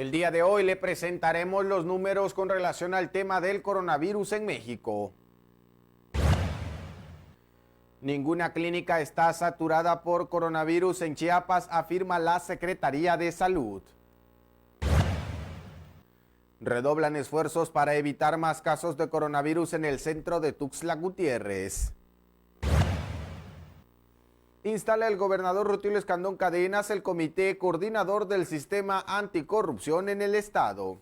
El día de hoy le presentaremos los números con relación al tema del coronavirus en México. Ninguna clínica está saturada por coronavirus en Chiapas, afirma la Secretaría de Salud. Redoblan esfuerzos para evitar más casos de coronavirus en el centro de Tuxtla Gutiérrez. Instala el gobernador Rutilio Escandón Cadenas el comité coordinador del sistema anticorrupción en el estado.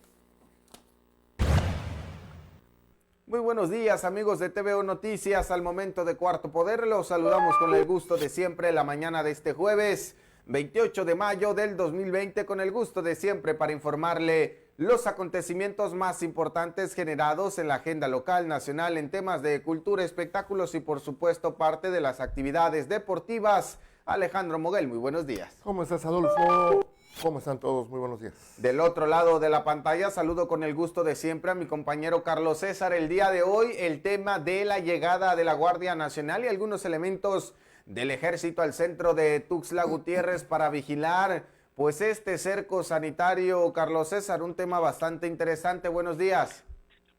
Muy buenos días, amigos de TVO Noticias. Al momento de Cuarto Poder los saludamos con el gusto de siempre la mañana de este jueves 28 de mayo del 2020, con el gusto de siempre para informarle los acontecimientos más importantes generados en la agenda local, nacional, en temas de cultura, espectáculos y por supuesto parte de las actividades deportivas. Alejandro Moguel, muy buenos días. ¿Cómo estás, Adolfo? ¿Cómo están todos? Muy buenos días. Del otro lado de la pantalla saludo con el gusto de siempre a mi compañero Carlos César. El día de hoy el tema de la llegada de la Guardia Nacional y algunos elementos del ejército al centro de Tuxtla Gutiérrez para vigilar pues este cerco sanitario. Carlos César, un tema bastante interesante. Buenos días.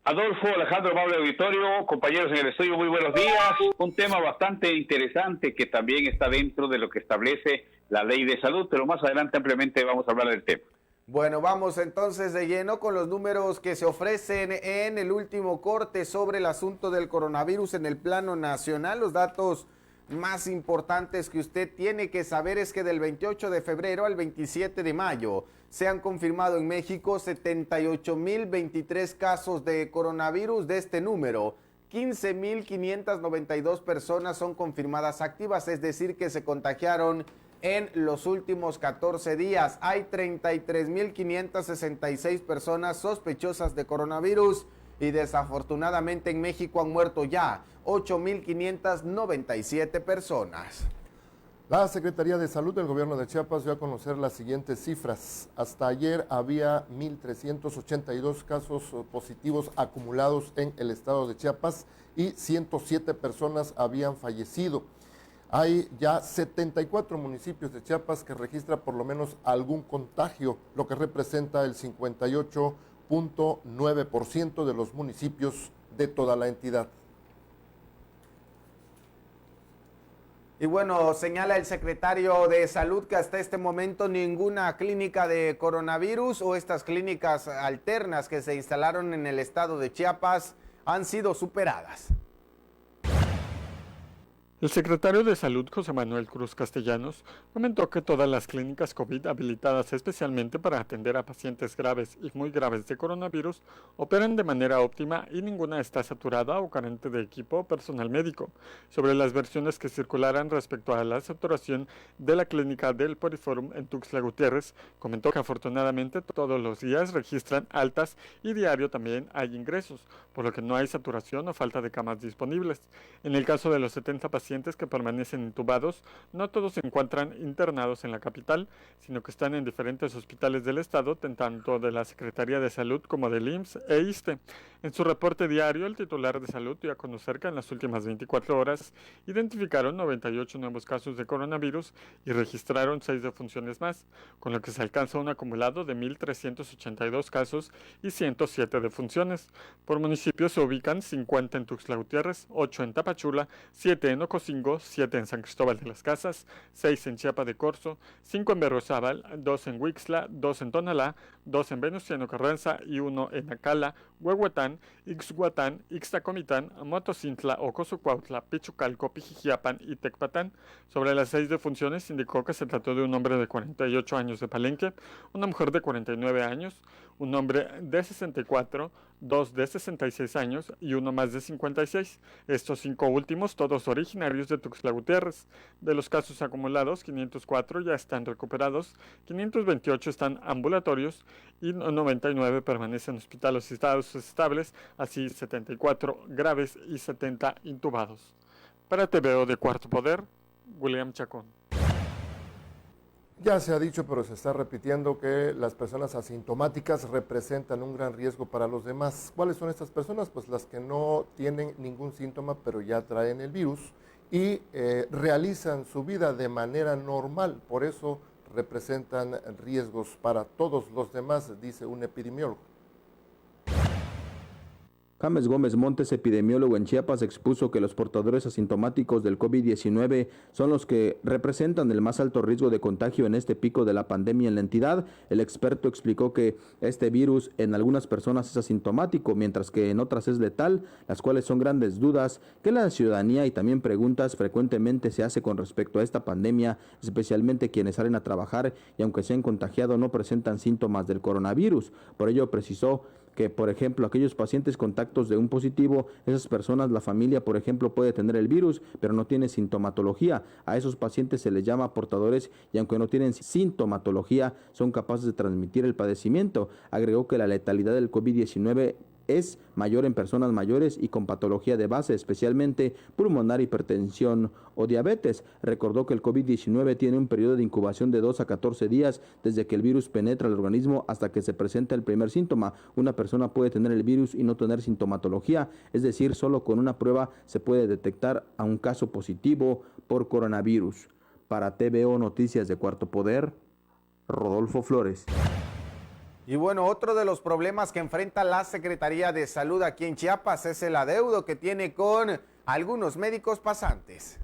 Adolfo, Alejandro, amable auditorio, compañeros en el estudio, muy buenos días. Un tema bastante interesante que también está dentro de lo que establece la ley de salud, pero más adelante ampliamente vamos a hablar del tema. Bueno, vamos entonces de lleno con los números que se ofrecen en el último corte sobre el asunto del coronavirus en el plano nacional. Los datos más importantes que usted tiene que saber es que del 28 de febrero al 27 de mayo se han confirmado en México 78,023 casos de coronavirus. De este número, 15,592 personas son confirmadas activas, es decir, que se contagiaron en los últimos 14 días. Hay 33,566 personas sospechosas de coronavirus y desafortunadamente en México han muerto ya 8,597 personas. La Secretaría de Salud del Gobierno de Chiapas dio a conocer las siguientes cifras. Hasta ayer había 1,382 casos positivos acumulados en el estado de Chiapas y 107 personas habían fallecido. Hay ya 74 municipios de Chiapas que registran por lo menos algún contagio, lo que representa el 58,9% de los municipios de toda la entidad. Y bueno, señala el secretario de Salud que hasta este momento ninguna clínica de coronavirus o estas clínicas alternas que se instalaron en el estado de Chiapas han sido superadas. El secretario de Salud, José Manuel Cruz Castellanos, comentó que todas las clínicas COVID habilitadas especialmente para atender a pacientes graves y muy graves de coronavirus operan de manera óptima y ninguna está saturada o carente de equipo o personal médico. Sobre las versiones que circularan respecto a la saturación de la clínica del Poriforum en Tuxtla Gutiérrez, comentó que afortunadamente todos los días registran altas y diario también hay ingresos, por lo que no hay saturación o falta de camas disponibles. En el caso de los 70 pacientes que permanecen intubados, no todos se encuentran internados en la capital, sino que están en diferentes hospitales del estado, tanto de la Secretaría de Salud como del IMSS e ISSSTE. En su reporte diario, el titular de Salud dio a conocer que en las últimas 24 horas identificaron 98 nuevos casos de coronavirus y registraron 6 defunciones más, con lo que se alcanza un acumulado de 1,382 casos y 107 defunciones. Por municipio se ubican 50 en Tuxtla Gutiérrez, 8 en Tapachula, 7 en Ocosio Chilpancingo, 7 en San Cristóbal de las Casas, 6 en Chiapa de Corzo, 5 en Berriozábal, 2 en Huixla, 2 en Tonalá, 2 en Venustiano Carranza y 1 en Acala, Huehuetán, Ixhuatán, Ixtacomitán, Motocintla, Ocosocuautla, Pichucalco, Pijijiapan y Tecpatán. Sobre las 6 defunciones indicó que se trató de un hombre de 48 años de Palenque, una mujer de 49 años, un hombre de 64, 2 de 66 años y uno más de 56. Estos 5 últimos, todos originarios de Tuxtla Gutiérrez. De los casos acumulados, 504 ya están recuperados, 528 están ambulatorios y 99 permanecen hospitalizados estables, así 74 graves y 70 intubados. Para TVO de Cuarto Poder, William Chacón. Ya se ha dicho, pero se está repitiendo que las personas asintomáticas representan un gran riesgo para los demás. ¿Cuáles son estas personas? Pues las que no tienen ningún síntoma, pero ya traen el virus y realizan su vida de manera normal. Por eso representan riesgos para todos los demás, dice un epidemiólogo. James Gómez Montes, epidemiólogo en Chiapas, expuso que los portadores asintomáticos del COVID-19 son los que representan el más alto riesgo de contagio en este pico de la pandemia en la entidad. El experto explicó que este virus en algunas personas es asintomático, mientras que en otras es letal, las cuales son grandes dudas que la ciudadanía y también preguntas frecuentemente se hace con respecto a esta pandemia, especialmente quienes salen a trabajar y aunque se han contagiado no presentan síntomas del coronavirus. Por ello precisó que, por ejemplo, aquellos pacientes contactos de un positivo, esas personas, la familia, por ejemplo, puede tener el virus, pero no tiene sintomatología. A esos pacientes se les llama portadores y aunque no tienen sintomatología, son capaces de transmitir el padecimiento. Agregó que la letalidad del COVID-19 es mayor en personas mayores y con patología de base, especialmente pulmonar, hipertensión o diabetes. Recordó que el COVID-19 tiene un periodo de incubación de 2 a 14 días desde que el virus penetra el organismo hasta que se presenta el primer síntoma. Una persona puede tener el virus y no tener sintomatología, es decir, solo con una prueba se puede detectar a un caso positivo por coronavirus. Para TVO Noticias de Cuarto Poder, Rodolfo Flores. Y bueno, otro de los problemas que enfrenta la Secretaría de Salud aquí en Chiapas es el adeudo que tiene con algunos médicos pasantes.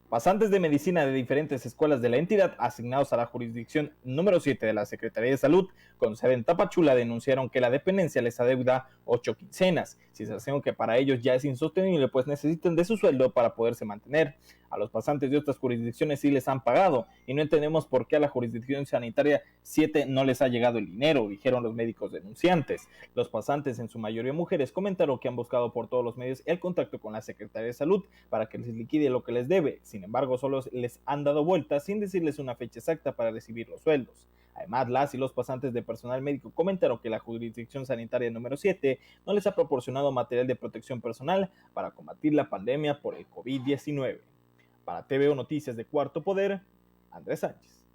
Pasantes de medicina de diferentes escuelas de la entidad asignados a la jurisdicción número 7 de la Secretaría de Salud con sede en Tapachula denunciaron que la dependencia les adeuda 8 quincenas, situación que para ellos ya es insostenible pues necesitan de su sueldo para poderse mantener. A los pasantes de otras jurisdicciones sí les han pagado y no entendemos por qué a la jurisdicción sanitaria 7 no les ha llegado el dinero, dijeron los médicos denunciantes. Los pasantes, en su mayoría mujeres, comentaron que han buscado por todos los medios el contacto con la Secretaría de Salud para que les liquide lo que les debe. Sin embargo, solo les han dado vueltas sin decirles una fecha exacta para recibir los sueldos. Además, las y los pasantes de personal médico comentaron que la jurisdicción sanitaria número 7 no les ha proporcionado material de protección personal para combatir la pandemia por el COVID-19. Para TVO Noticias de Cuarto Poder, Andrés Sánchez.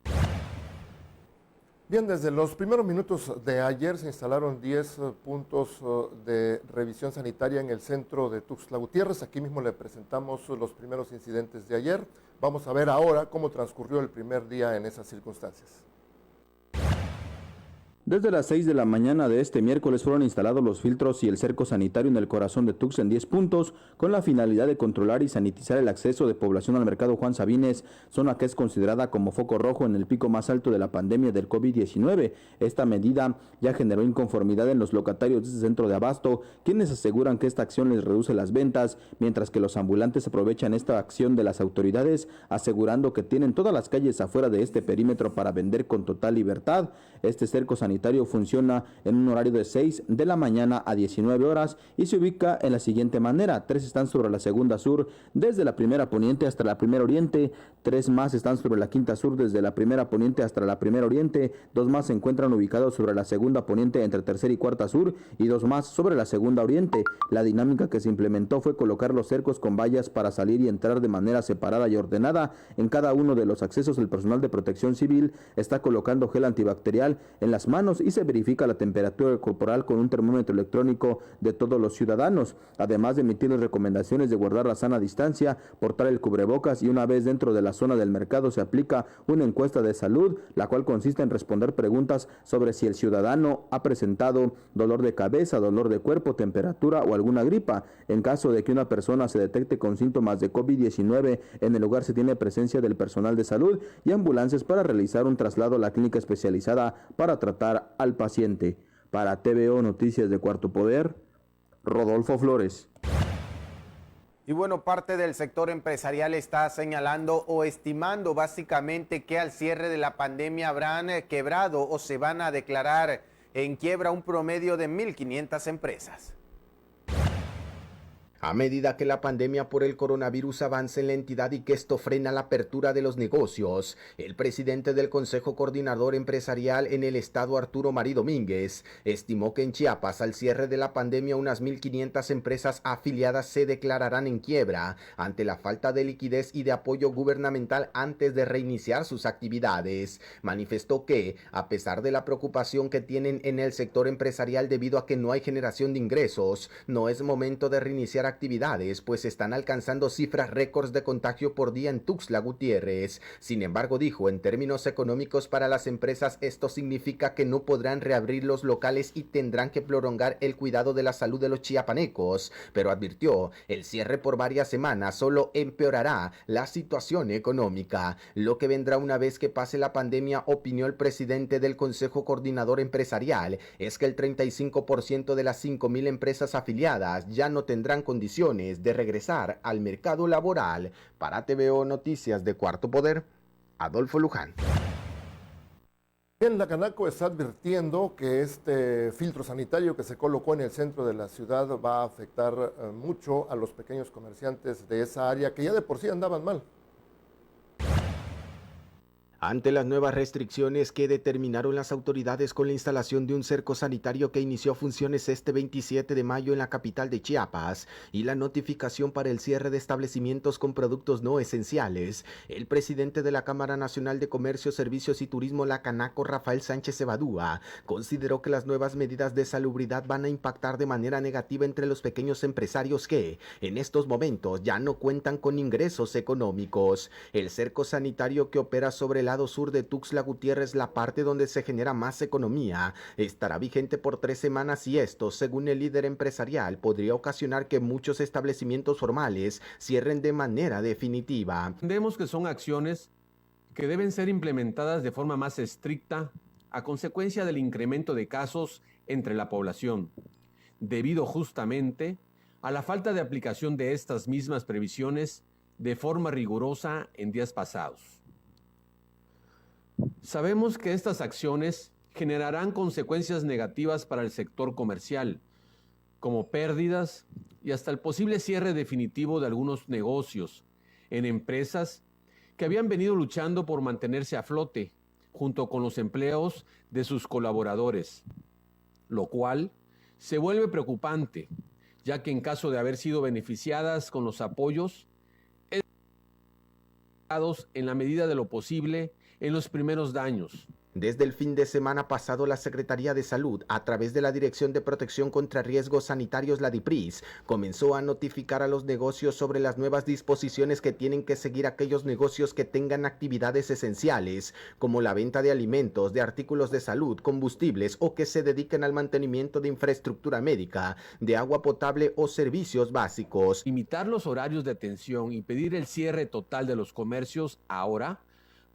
Bien, desde los primeros minutos de ayer se instalaron 10 puntos de revisión sanitaria en el centro de Tuxtla Gutiérrez. Aquí mismo le presentamos los primeros incidentes de ayer. Vamos a ver ahora cómo transcurrió el primer día en esas circunstancias. Desde las 6 de la mañana de este miércoles fueron instalados los filtros y el cerco sanitario en el corazón de Tux en 10 puntos con la finalidad de controlar y sanitizar el acceso de población al mercado Juan Sabines, zona que es considerada como foco rojo en el pico más alto de la pandemia del COVID-19. Esta medida ya generó inconformidad en los locatarios de este centro de abasto, quienes aseguran que esta acción les reduce las ventas, mientras que los ambulantes aprovechan esta acción de las autoridades, asegurando que tienen todas las calles afuera de este perímetro para vender con total libertad. Este cerco sanitario funciona en un horario de 6 de la mañana a 19 horas y se ubica en la siguiente manera: 3 están sobre la segunda sur desde la primera poniente hasta la primera oriente, 3 más están sobre la quinta sur desde la primera poniente hasta la primera oriente, 2 más se encuentran ubicados sobre la segunda poniente entre tercera y cuarta sur y 2 más sobre la segunda oriente. La dinámica que se implementó fue colocar los cercos con vallas para salir y entrar de manera separada y ordenada. En cada uno de los accesos el personal de protección civil está colocando gel antibacterial en las manos ciudadanos y se verifica la temperatura corporal con un termómetro electrónico de todos los ciudadanos, además de emitir recomendaciones de guardar la sana distancia, portar el cubrebocas y una vez dentro de la zona del mercado se aplica una encuesta de salud, la cual consiste en responder preguntas sobre si el ciudadano ha presentado dolor de cabeza, dolor de cuerpo, temperatura o alguna gripa. En caso de que una persona se detecte con síntomas de COVID-19, en el lugar se tiene presencia del personal de salud y ambulancias para realizar un traslado a la clínica especializada para tratar al paciente. Para TVO Noticias de Cuarto Poder, Rodolfo Flores. Y bueno, parte del sector empresarial está señalando o estimando básicamente que al cierre de la pandemia habrán quebrado o se van a declarar en quiebra un promedio de 1.500 empresas. A medida que la pandemia por el coronavirus avanza en la entidad y que esto frena la apertura de los negocios, el presidente del Consejo Coordinador Empresarial en el estado, Arturo Marí Domínguez, estimó que en Chiapas, al cierre de la pandemia, unas 1.500 empresas afiliadas se declararán en quiebra ante la falta de liquidez y de apoyo gubernamental antes de reiniciar sus actividades. Manifestó que, a pesar de la preocupación que tienen en el sector empresarial debido a que no hay generación de ingresos, no es momento de reiniciar actividades, pues están alcanzando cifras récords de contagio por día en Tuxtla Gutiérrez. Sin embargo, dijo, en términos económicos para las empresas esto significa que no podrán reabrir los locales y tendrán que prolongar el cuidado de la salud de los chiapanecos, pero advirtió, el cierre por varias semanas solo empeorará la situación económica. Lo que vendrá una vez que pase la pandemia, opinó el presidente del Consejo Coordinador Empresarial, es que el 35% de las 5.000 empresas afiliadas ya no tendrán condiciones de regresar al mercado laboral. Para TVO Noticias de Cuarto Poder, Adolfo Luján. Bien, la Canaco está advirtiendo que este filtro sanitario que se colocó en el centro de la ciudad va a afectar mucho a los pequeños comerciantes de esa área que ya de por sí andaban mal. Ante las nuevas restricciones que determinaron las autoridades con la instalación de un cerco sanitario que inició funciones este 27 de mayo en la capital de Chiapas y la notificación para el cierre de establecimientos con productos no esenciales, el presidente de la Cámara Nacional de Comercio, Servicios y Turismo, la Canaco, Rafael Sánchez Cebadúa, consideró que las nuevas medidas de salubridad van a impactar de manera negativa entre los pequeños empresarios que, en estos momentos, ya no cuentan con ingresos económicos. El cerco sanitario que opera sobre el lado sur de Tuxtla Gutiérrez, la parte donde se genera más economía, estará vigente por 3 semanas y esto, según el líder empresarial, podría ocasionar que muchos establecimientos formales cierren de manera definitiva. Entendemos que son acciones que deben ser implementadas de forma más estricta a consecuencia del incremento de casos entre la población, debido justamente a la falta de aplicación de estas mismas previsiones de forma rigurosa en días pasados. Sabemos que estas acciones generarán consecuencias negativas para el sector comercial, como pérdidas y hasta el posible cierre definitivo de algunos negocios en empresas que habían venido luchando por mantenerse a flote junto con los empleos de sus colaboradores, lo cual se vuelve preocupante, ya que en caso de haber sido beneficiadas con los apoyos, en la medida de lo posible en los primeros daños. Desde el fin de semana pasado, la Secretaría de Salud, a través de la Dirección de Protección contra Riesgos Sanitarios, la DIPRIS, comenzó a notificar a los negocios sobre las nuevas disposiciones que tienen que seguir aquellos negocios que tengan actividades esenciales, como la venta de alimentos, de artículos de salud, combustibles o que se dediquen al mantenimiento de infraestructura médica, de agua potable o servicios básicos. Limitar los horarios de atención y pedir el cierre total de los comercios ahora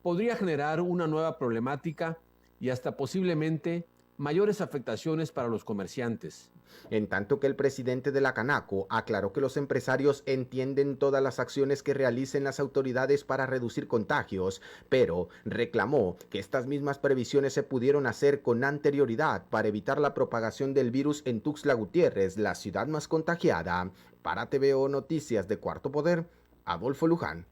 podría generar una nueva problemática y hasta posiblemente mayores afectaciones para los comerciantes. En tanto que el presidente de la Canaco aclaró que los empresarios entienden todas las acciones que realicen las autoridades para reducir contagios, pero reclamó que estas mismas previsiones se pudieron hacer con anterioridad para evitar la propagación del virus en Tuxtla Gutiérrez, la ciudad más contagiada. Para TVO Noticias de Cuarto Poder, Adolfo Luján.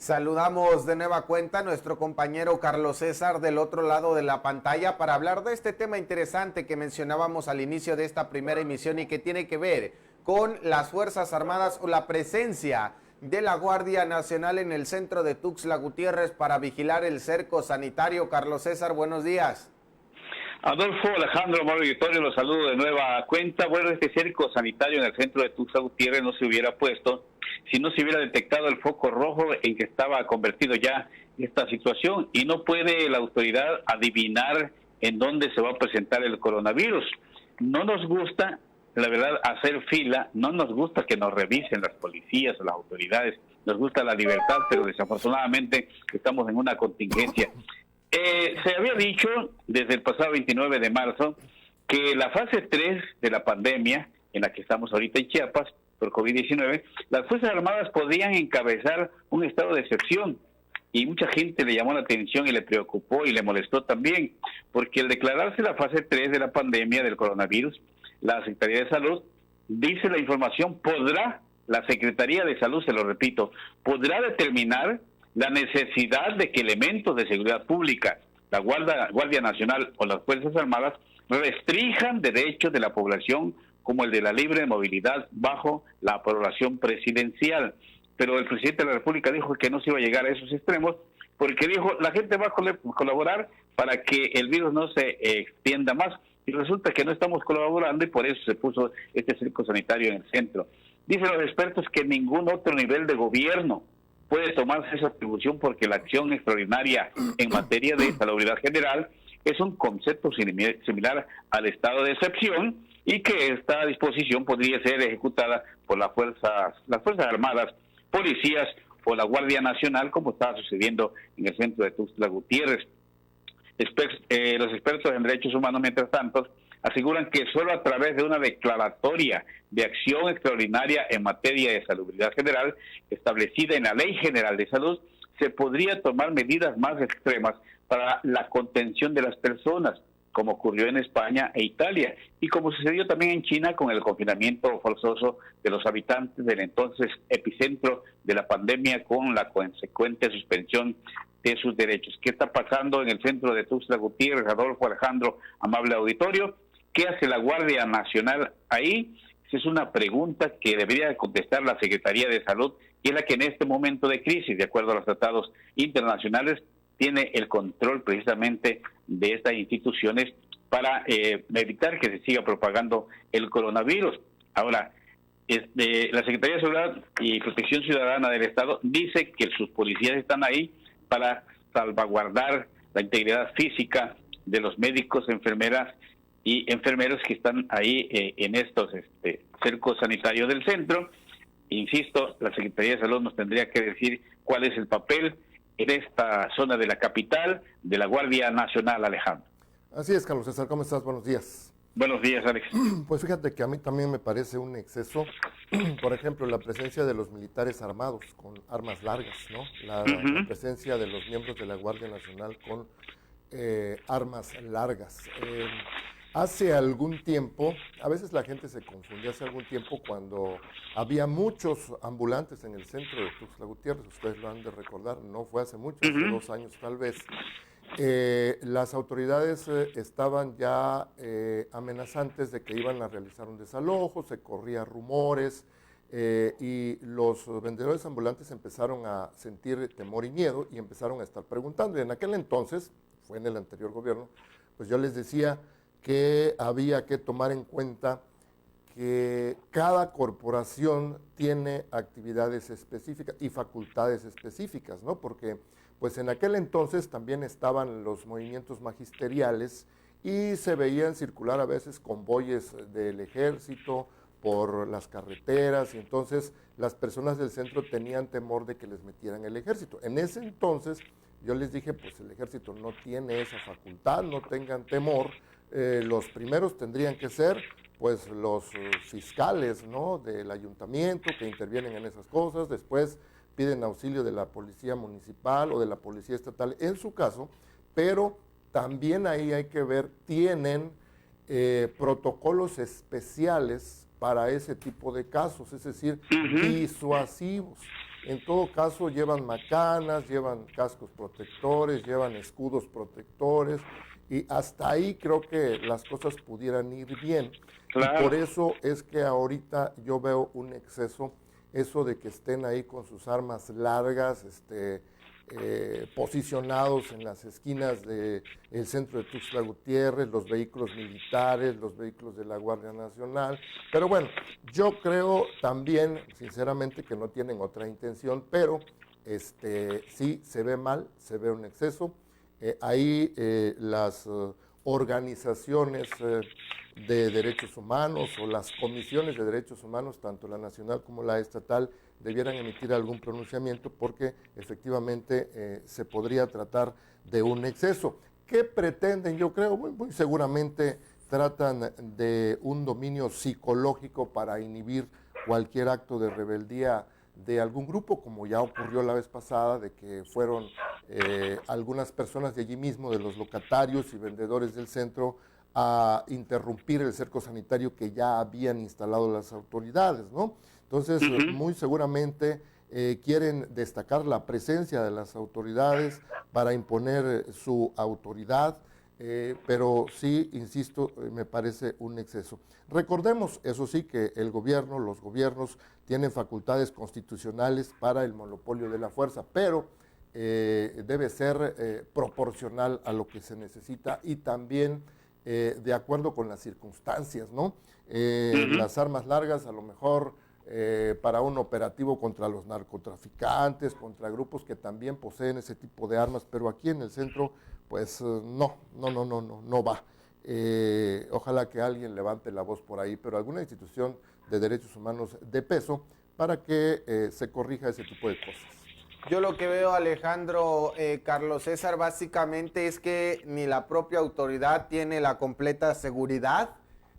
Saludamos de nueva cuenta a nuestro compañero Carlos César del otro lado de la pantalla para hablar de este tema interesante que mencionábamos al inicio de esta primera emisión y que tiene que ver con las Fuerzas Armadas o la presencia de la Guardia Nacional en el centro de Tuxtla Gutiérrez para vigilar el cerco sanitario. Carlos César, buenos días. Adolfo, Alejandro, Mauro Auditorio, los saludo de nueva cuenta. Bueno, este cerco sanitario en el centro de Tuxtla Gutiérrez no se hubiera puesto si no se hubiera detectado el foco rojo en que estaba convertido ya esta situación, y no puede la autoridad adivinar en dónde se va a presentar el coronavirus. No nos gusta, la verdad, hacer fila, no nos gusta que nos revisen las policías o las autoridades, nos gusta la libertad, pero desafortunadamente estamos en una contingencia. Se había dicho desde el pasado 29 de marzo que la fase 3 de la pandemia, en la que estamos ahorita en Chiapas, por COVID-19, las Fuerzas Armadas podían encabezar un estado de excepción, y mucha gente le llamó la atención y le preocupó y le molestó también, porque al declararse la fase 3 de la pandemia del coronavirus, la Secretaría de Salud, dice la información, la Secretaría de Salud, se lo repito, podrá determinar la necesidad de que elementos de seguridad pública, la Guardia Nacional o las Fuerzas Armadas restrinjan derechos de la población como el de la libre movilidad bajo la aprobación presidencial. Pero el presidente de la República dijo que no se iba a llegar a esos extremos, porque dijo, la gente va a colaborar para que el virus no se extienda más, y resulta que no estamos colaborando, y por eso se puso este cerco sanitario en el centro. Dicen los expertos que ningún otro nivel de gobierno puede tomarse esa atribución, porque la acción extraordinaria en materia de salubridad general es un concepto similar al estado de excepción, y que esta disposición podría ser ejecutada por las Fuerzas Armadas, policías o la Guardia Nacional, como estaba sucediendo en el centro de Tuxtla Gutiérrez. Los expertos en derechos humanos, mientras tanto, aseguran que solo a través de una declaratoria de acción extraordinaria en materia de salubridad general, establecida en la Ley General de Salud, se podría tomar medidas más extremas para la contención de las personas, como ocurrió en España e Italia, y como sucedió también en China con el confinamiento forzoso de los habitantes del entonces epicentro de la pandemia, con la consecuente suspensión de sus derechos. ¿Qué está pasando en el centro de Tuxtla Gutiérrez, Adolfo, Alejandro, amable auditorio? ¿Qué hace la Guardia Nacional ahí? Esa es una pregunta que debería contestar la Secretaría de Salud, y es la que en este momento de crisis, de acuerdo a los tratados internacionales, tiene el control precisamente de estas instituciones para evitar que se siga propagando el coronavirus. Ahora, la Secretaría de Seguridad y Protección Ciudadana del Estado dice que sus policías están ahí para salvaguardar la integridad física de los médicos, enfermeras y enfermeros que están ahí en estos cercos sanitarios del centro. Insisto, la Secretaría de Salud nos tendría que decir cuál es el papel en esta zona de la capital de la Guardia Nacional, Alejandro. Así es, Carlos César, ¿cómo estás? Buenos días. Buenos días, Alex. Pues fíjate que a mí también me parece un exceso, por ejemplo, la presencia de los militares armados con armas largas, ¿no? La presencia de los miembros de la Guardia Nacional con armas largas. Hace algún tiempo, a veces la gente se confunde, hace algún tiempo cuando había muchos ambulantes en el centro de Tuxtla Gutiérrez, ustedes lo han de recordar, no fue hace mucho, hace 2 años tal vez, las autoridades estaban ya amenazantes de que iban a realizar un desalojo, se corrían rumores, y los vendedores ambulantes empezaron a sentir temor y miedo y empezaron a estar preguntando, y en aquel entonces, fue en el anterior gobierno, pues yo les decía que había que tomar en cuenta que cada corporación tiene actividades específicas y facultades específicas, ¿no? Porque pues en aquel entonces también estaban los movimientos magisteriales y se veían circular a veces convoyes del ejército por las carreteras, y entonces las personas del centro tenían temor de que les metieran el ejército. En ese entonces yo les dije, pues el ejército no tiene esa facultad, no tengan temor. Los primeros tendrían que ser pues los fiscales, ¿no?, del ayuntamiento que intervienen en esas cosas, después piden auxilio de la policía municipal o de la policía estatal en su caso, pero también ahí hay que ver, tienen protocolos especiales para ese tipo de casos, es decir, disuasivos. En todo caso, llevan macanas, llevan cascos protectores, llevan escudos protectores, y hasta ahí creo que las cosas pudieran ir bien. Claro. Y por eso es que ahorita yo veo un exceso, eso de que estén ahí con sus armas largas, posicionados en las esquinas del centro de Tuxtla Gutiérrez, los vehículos militares, los vehículos de la Guardia Nacional. Pero bueno, yo creo también, sinceramente, que no tienen otra intención, pero sí se ve mal, se ve un exceso. Ahí las organizaciones de derechos humanos o las comisiones de derechos humanos, tanto la nacional como la estatal, debieran emitir algún pronunciamiento porque efectivamente se podría tratar de un exceso. ¿Qué pretenden? Yo creo, muy seguramente tratan de un dominio psicológico para inhibir cualquier acto de rebeldía de algún grupo, como ya ocurrió la vez pasada, de que fueron algunas personas de allí mismo, de los locatarios y vendedores del centro, a interrumpir el cerco sanitario que ya habían instalado las autoridades, ¿no? Entonces, muy seguramente quieren destacar la presencia de las autoridades para imponer su autoridad, pero sí, insisto, me parece un exceso. Recordemos, eso sí, que el gobierno, los gobiernos tienen facultades constitucionales para el monopolio de la fuerza, pero debe ser proporcional a lo que se necesita y también de acuerdo con las circunstancias, ¿no? Las armas largas a lo mejor para un operativo contra los narcotraficantes, contra grupos que también poseen ese tipo de armas, pero aquí en el centro, pues no va. Ojalá que alguien levante la voz por ahí, pero alguna institución de derechos humanos de peso para que se corrija ese tipo de cosas. Yo lo que veo, Alejandro, Carlos César, básicamente es que ni la propia autoridad tiene la completa seguridad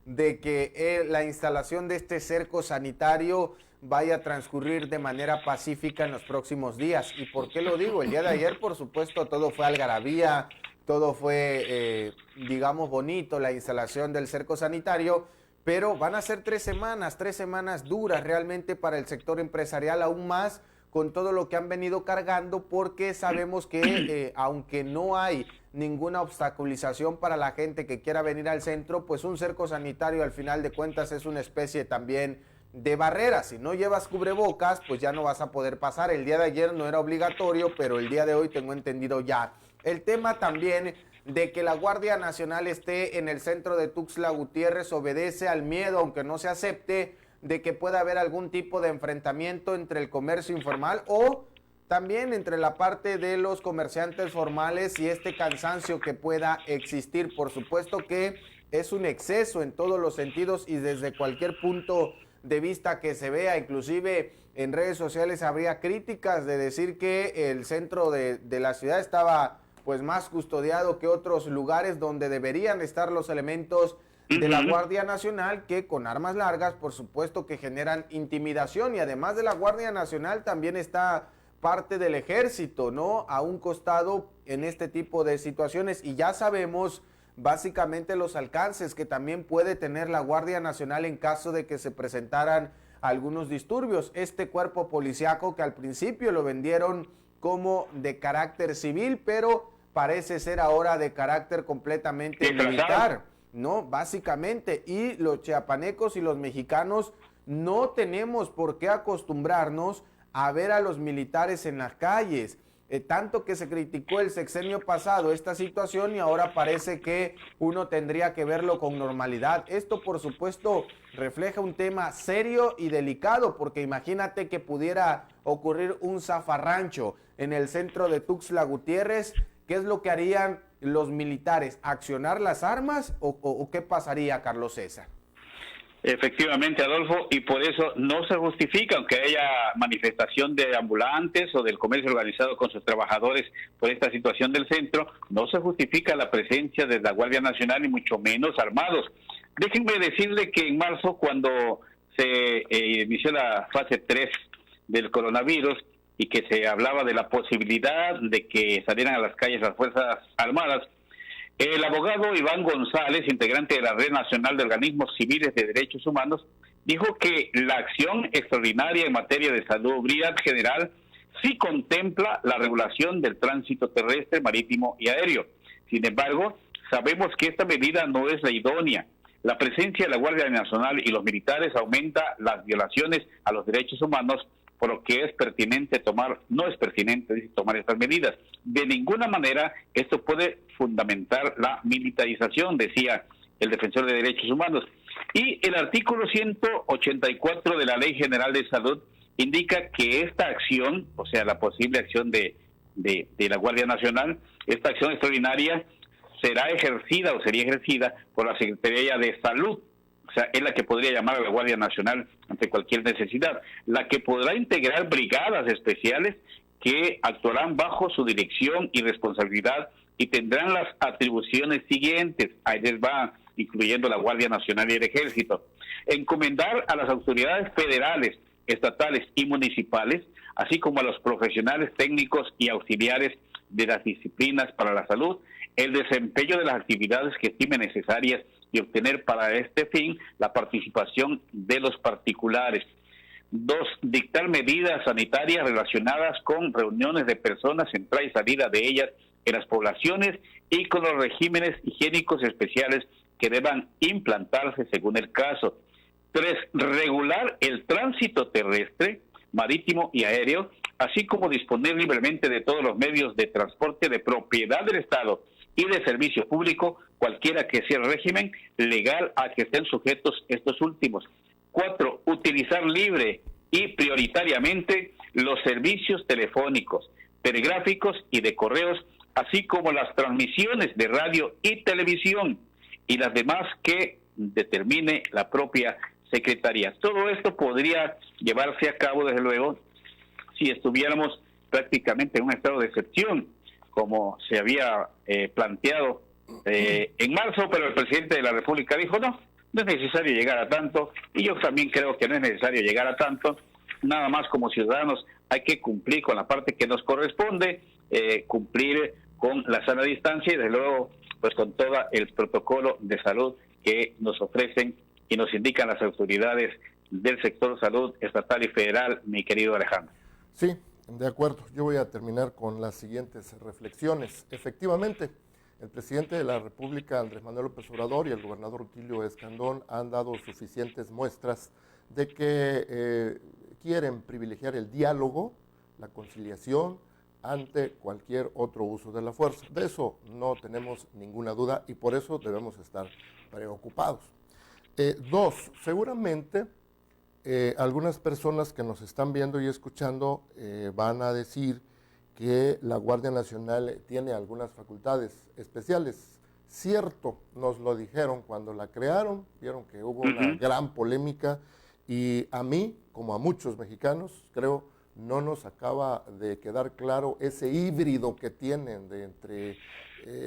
de que la instalación de este cerco sanitario vaya a transcurrir de manera pacífica en los próximos días. ¿Y por qué lo digo? El día de ayer, por supuesto, todo fue algarabía, todo fue, digamos, bonito, la instalación del cerco sanitario, pero van a ser 3 semanas duras realmente para el sector empresarial, aún más con todo lo que han venido cargando, porque sabemos que aunque no hay ninguna obstaculización para la gente que quiera venir al centro, pues un cerco sanitario al final de cuentas es una especie también de barrera. Si no llevas cubrebocas, pues ya no vas a poder pasar. El día de ayer no era obligatorio, pero el día de hoy tengo entendido ya. El tema también de que la Guardia Nacional esté en el centro de Tuxtla Gutiérrez obedece al miedo, aunque no se acepte, de que pueda haber algún tipo de enfrentamiento entre el comercio informal o también entre la parte de los comerciantes formales y este cansancio que pueda existir. Por supuesto que es un exceso en todos los sentidos y desde cualquier punto de vista que se vea, inclusive en redes sociales habría críticas de decir que el centro de la ciudad estaba pues más custodiado que otros lugares donde deberían estar los elementos de la Guardia Nacional, que con armas largas, por supuesto que generan intimidación, y además de la Guardia Nacional también está parte del ejército, ¿no? A un costado en este tipo de situaciones, y ya sabemos básicamente los alcances que también puede tener la Guardia Nacional en caso de que se presentaran algunos disturbios. Este cuerpo policiaco que al principio lo vendieron como de carácter civil, pero parece ser ahora de carácter completamente militar, ¿no? Básicamente, y los chiapanecos y los mexicanos no tenemos por qué acostumbrarnos a ver a los militares en las calles. Tanto que se criticó el sexenio pasado esta situación y ahora parece que uno tendría que verlo con normalidad. Esto, por supuesto, refleja un tema serio y delicado, porque imagínate que pudiera ocurrir un zafarrancho en el centro de Tuxtla Gutiérrez. ¿Qué es lo que harían los militares? ¿Accionar las armas o qué pasaría, Carlos César? Efectivamente, Adolfo, y por eso no se justifica, aunque haya manifestación de ambulantes o del comercio organizado con sus trabajadores por esta situación del centro, no se justifica la presencia de la Guardia Nacional y mucho menos armados. Déjenme decirle que en marzo, cuando se inició la fase 3 del coronavirus y que se hablaba de la posibilidad de que salieran a las calles las Fuerzas Armadas, el abogado Iván González, integrante de la Red Nacional de Organismos Civiles de Derechos Humanos, dijo que la acción extraordinaria en materia de salubridad general sí contempla la regulación del tránsito terrestre, marítimo y aéreo. Sin embargo, sabemos que esta medida no es la idónea. La presencia de la Guardia Nacional y los militares aumenta las violaciones a los derechos humanos, por lo que no es pertinente tomar estas medidas. De ninguna manera esto puede fundamentar la militarización, decía el defensor de derechos humanos. Y el artículo 184 de la Ley General de Salud indica que esta acción, o sea, la posible acción de la Guardia Nacional, esta acción extraordinaria será ejercida o sería ejercida por la Secretaría de Salud. O sea, es la que podría llamar a la Guardia Nacional ante cualquier necesidad, la que podrá integrar brigadas especiales que actuarán bajo su dirección y responsabilidad y tendrán las atribuciones siguientes. Ahí les va, incluyendo la Guardia Nacional y el Ejército. Encomendar a las autoridades federales, estatales y municipales, así como a los profesionales técnicos y auxiliares de las disciplinas para la salud, el desempeño de las actividades que estimen necesarias y obtener para este fin la participación de los particulares. 2. Dictar medidas sanitarias relacionadas con reuniones de personas, entrada y salida de ellas en las poblaciones y con los regímenes higiénicos especiales que deban implantarse según el caso. 3. Regular el tránsito terrestre, marítimo y aéreo, así como disponer libremente de todos los medios de transporte de propiedad del Estado y de servicio público, cualquiera que sea el régimen legal a que estén sujetos estos últimos. 4. Utilizar libre y prioritariamente los servicios telefónicos, telegráficos y de correos, así como las transmisiones de radio y televisión y las demás que determine la propia Secretaría. Todo esto podría llevarse a cabo, desde luego, si estuviéramos prácticamente en un estado de excepción, como se había planteado en marzo, pero el presidente de la República dijo no es necesario llegar a tanto, y yo también creo que no es necesario llegar a tanto. Nada más, como ciudadanos hay que cumplir con la parte que nos corresponde, cumplir con la sana distancia y desde luego pues con todo el protocolo de salud que nos ofrecen y nos indican las autoridades del sector salud estatal y federal, mi querido Alejandro. Sí, de acuerdo. Yo voy a terminar con las siguientes reflexiones. Efectivamente, el presidente de la República, Andrés Manuel López Obrador, y el gobernador Rutilio Escandón han dado suficientes muestras de que quieren privilegiar el diálogo, la conciliación, ante cualquier otro uso de la fuerza. De eso no tenemos ninguna duda y por eso debemos estar preocupados. 2, seguramente algunas personas que nos están viendo y escuchando van a decir que la Guardia Nacional tiene algunas facultades especiales. Cierto, nos lo dijeron cuando la crearon, vieron que hubo una gran polémica y a mí, como a muchos mexicanos, creo, no nos acaba de quedar claro ese híbrido que tienen de entre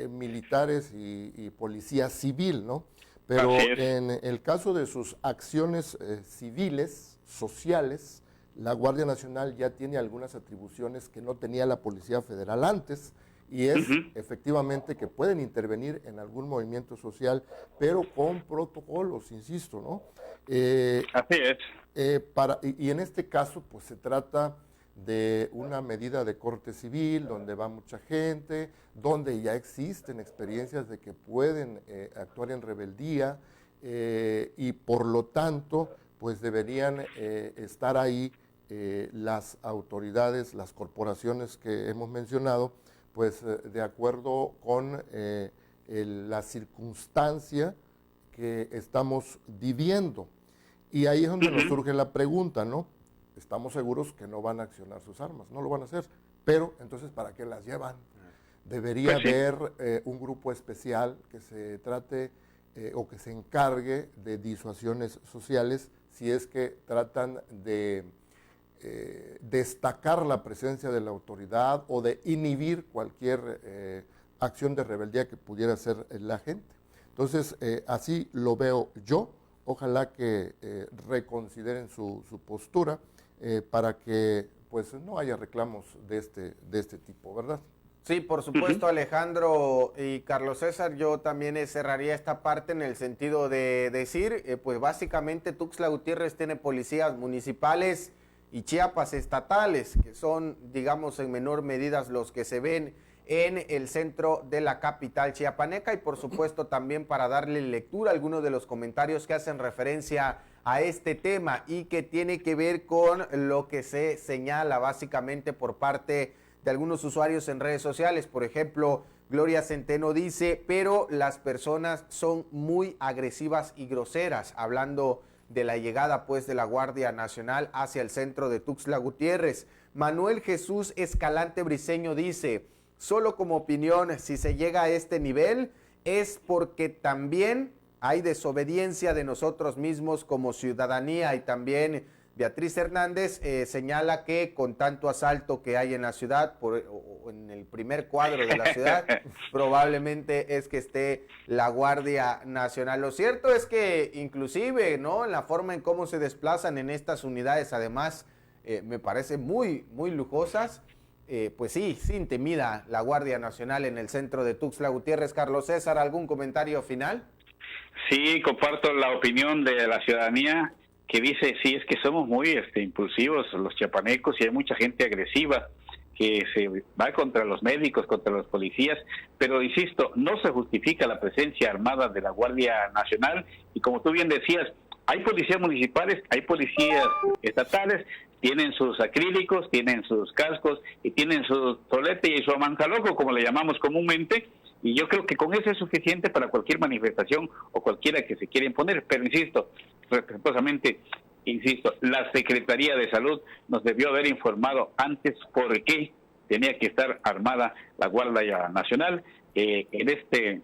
militares y policía civil, ¿no? Pero en el caso de sus acciones civiles, sociales, la Guardia Nacional ya tiene algunas atribuciones que no tenía la Policía Federal antes, y es efectivamente que pueden intervenir en algún movimiento social, pero con protocolos, insisto, ¿no? Así es. Y en este caso, pues se trata de una medida de corte civil, donde va mucha gente, donde ya existen experiencias de que pueden actuar en rebeldía, y por lo tanto, pues deberían estar ahí las autoridades, las corporaciones que hemos mencionado, pues de acuerdo con la circunstancia que estamos viviendo. Y ahí es donde nos surge la pregunta, ¿no? Estamos seguros que no van a accionar sus armas, no lo van a hacer, pero entonces ¿para qué las llevan? Debería haber un grupo especial que se trate o que se encargue de disuasiones sociales si es que tratan de destacar la presencia de la autoridad o de inhibir cualquier acción de rebeldía que pudiera hacer la gente. Entonces, así lo veo yo. Ojalá que reconsideren su postura para que pues no haya reclamos de este tipo, ¿verdad? Sí, por supuesto, Alejandro y Carlos César, yo también cerraría esta parte en el sentido de decir, pues básicamente Tuxtla Gutiérrez tiene policías municipales y Chiapas estatales, que son, digamos, en menor medida los que se ven en el centro de la capital chiapaneca, y por supuesto también para darle lectura a algunos de los comentarios que hacen referencia a este tema y que tiene que ver con lo que se señala básicamente por parte de algunos usuarios en redes sociales. Por ejemplo, Gloria Centeno dice, pero las personas son muy agresivas y groseras, hablando de la llegada pues de la Guardia Nacional hacia el centro de Tuxtla Gutiérrez. Manuel Jesús Escalante Briceño dice, solo como opinión, si se llega a este nivel es porque también hay desobediencia de nosotros mismos como ciudadanía. Y también Beatriz Hernández señala que con tanto asalto que hay en la ciudad, o en el primer cuadro de la ciudad, probablemente es que esté la Guardia Nacional. Lo cierto es que inclusive, ¿no?, en la forma en cómo se desplazan en estas unidades, además, me parece muy, muy lujosas. Pues sí intimida la Guardia Nacional en el centro de Tuxtla Gutiérrez. Carlos César, ¿algún comentario final? Sí, comparto la opinión de la ciudadanía que dice, sí, es que somos muy impulsivos los chiapanecos y hay mucha gente agresiva que se va contra los médicos, contra los policías, pero insisto, no se justifica la presencia armada de la Guardia Nacional y como tú bien decías, hay policías municipales, hay policías estatales, tienen sus acrílicos, tienen sus cascos y tienen su tolete y su amanzaloco, como le llamamos comúnmente, y yo creo que con eso es suficiente para cualquier manifestación o cualquiera que se quiera imponer, pero respetuosamente, la Secretaría de Salud nos debió haber informado antes por qué tenía que estar armada la Guardia Nacional en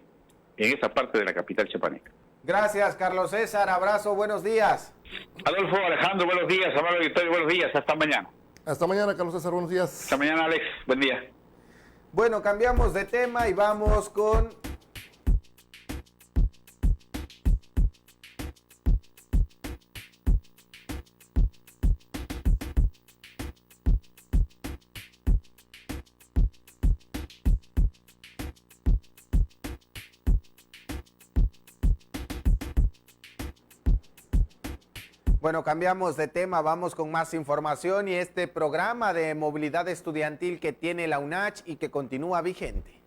esa parte de la capital chiapaneca. Gracias, Carlos César, abrazo, buenos días. Adolfo, Alejandro, buenos días, amable auditorio, buenos días, hasta mañana. Hasta mañana, Carlos César, buenos días. Hasta mañana, Alex, buen día. Bueno, cambiamos de tema y vamos con... Bueno, cambiamos de tema, vamos con más información y este programa de movilidad estudiantil que tiene la UNACH y que continúa vigente.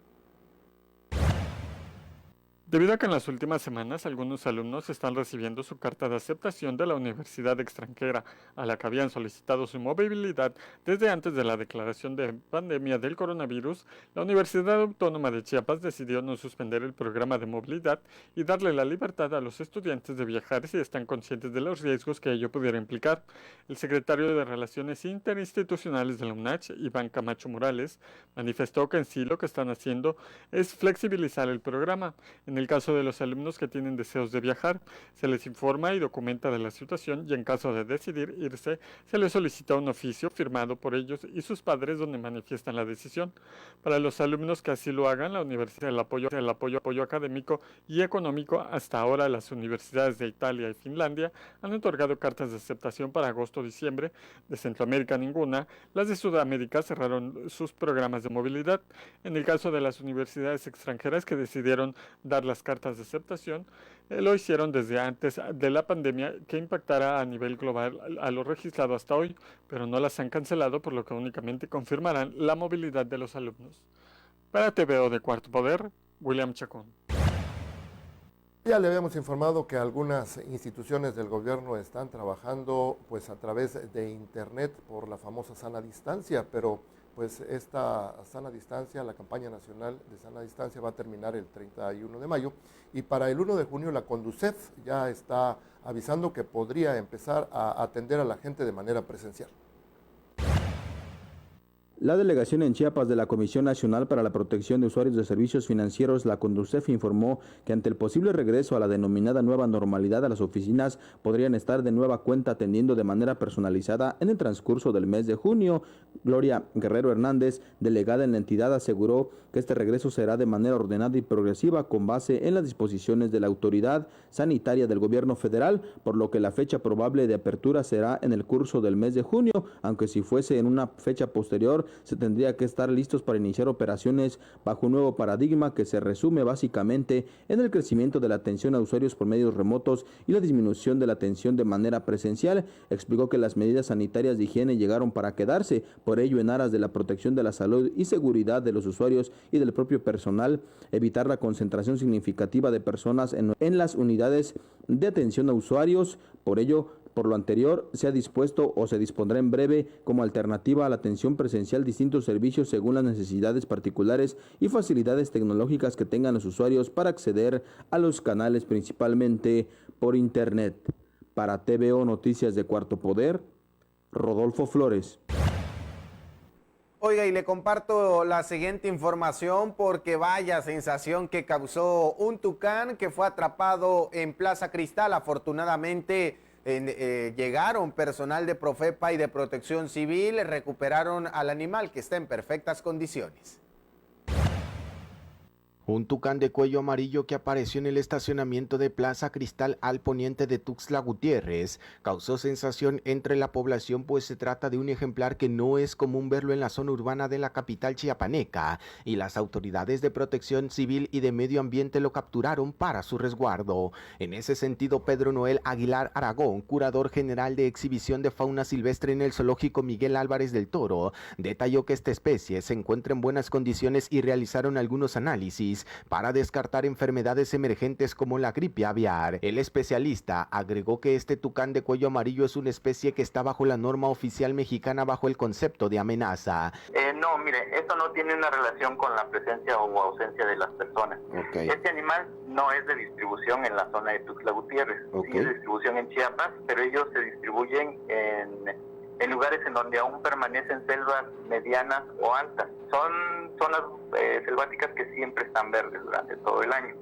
Debido a que en las últimas semanas algunos alumnos están recibiendo su carta de aceptación de la universidad extranjera a la que habían solicitado su movilidad desde antes de la declaración de pandemia del coronavirus, la Universidad Autónoma de Chiapas decidió no suspender el programa de movilidad y darle la libertad a los estudiantes de viajar si están conscientes de los riesgos que ello pudiera implicar. El secretario de Relaciones Interinstitucionales de la UNACH, Iván Camacho Morales, manifestó que en sí lo que están haciendo es flexibilizar el programa. En el caso de los alumnos que tienen deseos de viajar, se les informa y documenta de la situación y en caso de decidir irse, se les solicita un oficio firmado por ellos y sus padres donde manifiestan la decisión. Para los alumnos que así lo hagan, la universidad, el apoyo académico y económico, hasta ahora las universidades de Italia y Finlandia han otorgado cartas de aceptación para agosto-diciembre, de Centroamérica ninguna, las de Sudamérica cerraron sus programas de movilidad. En el caso de las universidades extranjeras que decidieron dar las cartas de aceptación, lo hicieron desde antes de la pandemia que impactará a nivel global a lo registrado hasta hoy, pero no las han cancelado, por lo que únicamente confirmarán la movilidad de los alumnos. Para TVO de Cuarto Poder, William Chacón. Ya le habíamos informado que algunas instituciones del gobierno están trabajando pues a través de internet por la famosa sana distancia, pero pues esta sana distancia, la campaña nacional de sana distancia va a terminar el 31 de mayo y para el 1 de junio la Conducef ya está avisando que podría empezar a atender a la gente de manera presencial. La delegación en Chiapas de la Comisión Nacional para la Protección de Usuarios de Servicios Financieros, la Conducef, informó que ante el posible regreso a la denominada nueva normalidad, a las oficinas podrían estar de nueva cuenta atendiendo de manera personalizada en el transcurso del mes de junio. Gloria Guerrero Hernández, delegada en la entidad, aseguró que este regreso será de manera ordenada y progresiva con base en las disposiciones de la autoridad sanitaria del gobierno federal, por lo que la fecha probable de apertura será en el curso del mes de junio, aunque si fuese en una fecha posterior se tendría que estar listos para iniciar operaciones bajo un nuevo paradigma que se resume básicamente en el crecimiento de la atención a usuarios por medios remotos y la disminución de la atención de manera presencial. Explicó que las medidas sanitarias de higiene llegaron para quedarse, por ello en aras de la protección de la salud y seguridad de los usuarios y del propio personal, evitar la concentración significativa de personas en las unidades de atención a usuarios. Por ello, por lo anterior, se ha dispuesto o se dispondrá en breve como alternativa a la atención presencial distintos servicios según las necesidades particulares y facilidades tecnológicas que tengan los usuarios para acceder a los canales principalmente por Internet. Para TVO Noticias de Cuarto Poder, Rodolfo Flores. Oiga, y le comparto la siguiente información porque vaya sensación que causó un tucán que fue atrapado en Plaza Cristal. Afortunadamente llegaron personal de Profepa y de Protección Civil, recuperaron al animal que está en perfectas condiciones. Un tucán de cuello amarillo que apareció en el estacionamiento de Plaza Cristal al poniente de Tuxtla Gutiérrez causó sensación entre la población, pues se trata de un ejemplar que no es común verlo en la zona urbana de la capital chiapaneca, y las autoridades de Protección Civil y de Medio Ambiente lo capturaron para su resguardo. En ese sentido, Pedro Noel Aguilar Aragón, curador general de exhibición de fauna silvestre en el zoológico Miguel Álvarez del Toro, detalló que esta especie se encuentra en buenas condiciones y realizaron algunos análisis para descartar enfermedades emergentes como la gripe aviar. El especialista agregó que este tucán de cuello amarillo es una especie que está bajo la norma oficial mexicana bajo el concepto de amenaza. No, mire, esto no tiene una relación con la presencia o ausencia de las personas. Okay. Este animal no es de distribución en la zona de Tuxtla Gutiérrez, sí es de distribución en Chiapas, pero ellos se distribuyen en lugares en donde aún permanecen selvas medianas o altas. Son zonas selváticas que siempre están verdes durante todo el año.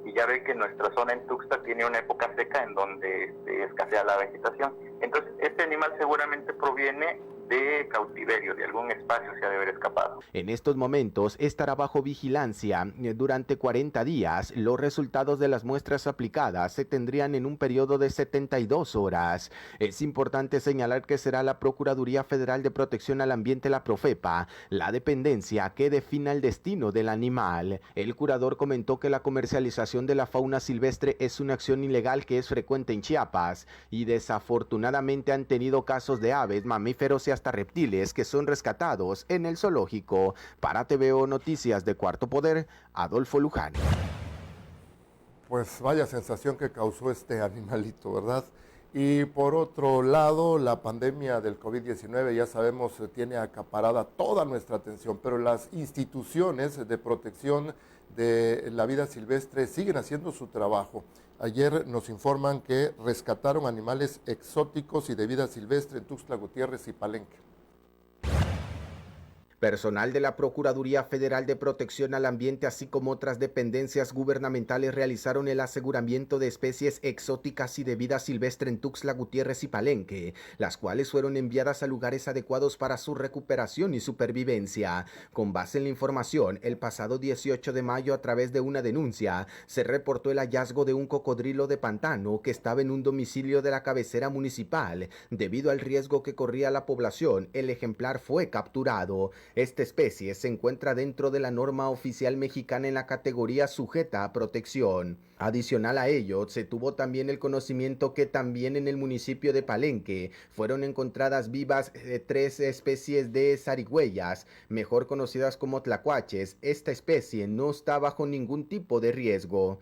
Y ya ve que nuestra zona en Tuxtla tiene una época seca en donde escasea la vegetación. Entonces, este animal seguramente proviene de cautiverio, de algún espacio se ha de haber escapado. En estos momentos estará bajo vigilancia durante 40 días. Los resultados de las muestras aplicadas se tendrían en un periodo de 72 horas. Es importante señalar que será la Procuraduría Federal de Protección al Ambiente, la Profepa, la dependencia que defina el destino del animal. El curador comentó que la comercialización de la fauna silvestre es una acción ilegal que es frecuente en Chiapas y desafortunadamente han tenido casos de aves, mamíferos y hasta reptiles que son rescatados en el zoológico. Para TVO Noticias de Cuarto Poder, Adolfo Luján. Pues vaya sensación que causó este animalito, ¿verdad? Y por otro lado, la pandemia del COVID-19, ya sabemos, tiene acaparada toda nuestra atención, pero las instituciones de protección de la vida silvestre siguen haciendo su trabajo. Ayer nos informan que rescataron animales exóticos y de vida silvestre en Tuxtla Gutiérrez y Palenque. Personal de la Procuraduría Federal de Protección al Ambiente, así como otras dependencias gubernamentales, realizaron el aseguramiento de especies exóticas y de vida silvestre en Tuxtla Gutiérrez y Palenque, las cuales fueron enviadas a lugares adecuados para su recuperación y supervivencia. Con base en la información, el pasado 18 de mayo, a través de una denuncia, se reportó el hallazgo de un cocodrilo de pantano que estaba en un domicilio de la cabecera municipal. Debido al riesgo que corría la población, el ejemplar fue capturado. Esta especie se encuentra dentro de la norma oficial mexicana en la categoría sujeta a protección. Adicional a ello, se tuvo también el conocimiento que también en el municipio de Palenque fueron encontradas vivas 3 especies de zarigüeyas, mejor conocidas como tlacuaches. Esta especie no está bajo ningún tipo de riesgo.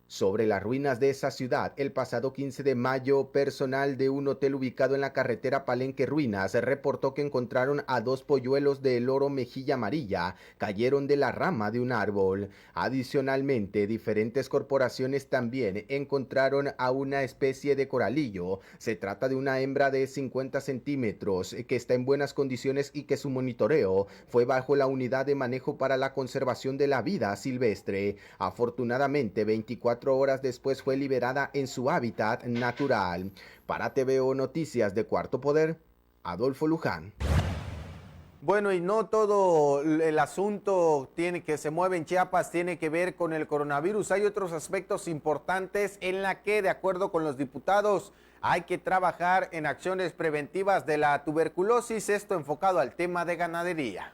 Sobre las ruinas de esa ciudad, el pasado 15 de mayo, personal de un hotel ubicado en la carretera Palenque Ruinas reportó que encontraron a 2 polluelos de loro mejilla amarilla, cayeron de la rama de un árbol. Adicionalmente, diferentes corporaciones también encontraron a una especie de coralillo. Se trata de una hembra de 50 centímetros que está en buenas condiciones y que su monitoreo fue bajo la Unidad de Manejo para la Conservación de la Vida Silvestre. Afortunadamente, 24 horas después fue liberada en su hábitat natural. Para TVO Noticias de Cuarto Poder, Adolfo Luján. Bueno, y no todo el asunto que se mueve en Chiapas tiene que ver con el coronavirus. Hay otros aspectos importantes en la que, de acuerdo con los diputados, hay que trabajar en acciones preventivas de la tuberculosis, esto enfocado al tema de ganadería.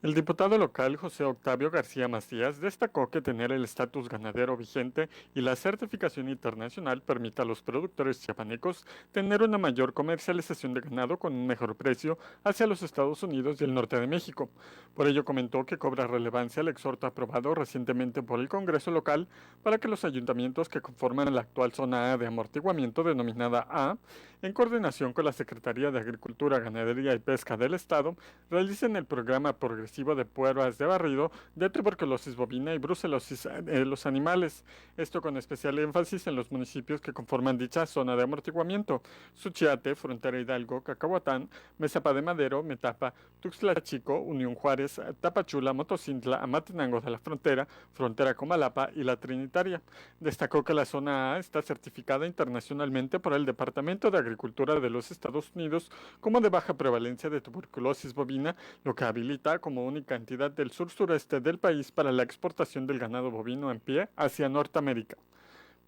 El diputado local José Octavio García Macías destacó que tener el estatus ganadero vigente y la certificación internacional permite a los productores chiapanecos tener una mayor comercialización de ganado con un mejor precio hacia los Estados Unidos y el norte de México. Por ello comentó que cobra relevancia el exhorto aprobado recientemente por el Congreso local para que los ayuntamientos que conforman la actual zona A de amortiguamiento denominada A, en coordinación con la Secretaría de Agricultura, Ganadería y Pesca del Estado, realicen el programa progresivo de pruebas de barrido de tuberculosis bovina y brucelosis de los animales. Esto con especial énfasis en los municipios que conforman dicha zona de amortiguamiento: Suchiate, Frontera Hidalgo, Cacahuatán, Mesapa de Madero, Metapa, Tuxtla Chico, Unión Juárez, Tapachula, Motocintla, Amatenango de la Frontera, Frontera Comalapa y La Trinitaria. Destacó que la zona A está certificada internacionalmente por el Departamento de Agricultura de los Estados Unidos como de baja prevalencia de tuberculosis bovina, lo que habilita como única entidad del sur-sureste del país para la exportación del ganado bovino en pie hacia Norteamérica.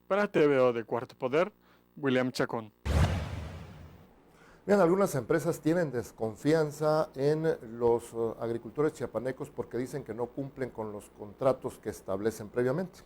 Para TVO de Cuarto Poder, William Chacón. Bien, algunas empresas tienen desconfianza en los agricultores chiapanecos porque dicen que no cumplen con los contratos que establecen previamente.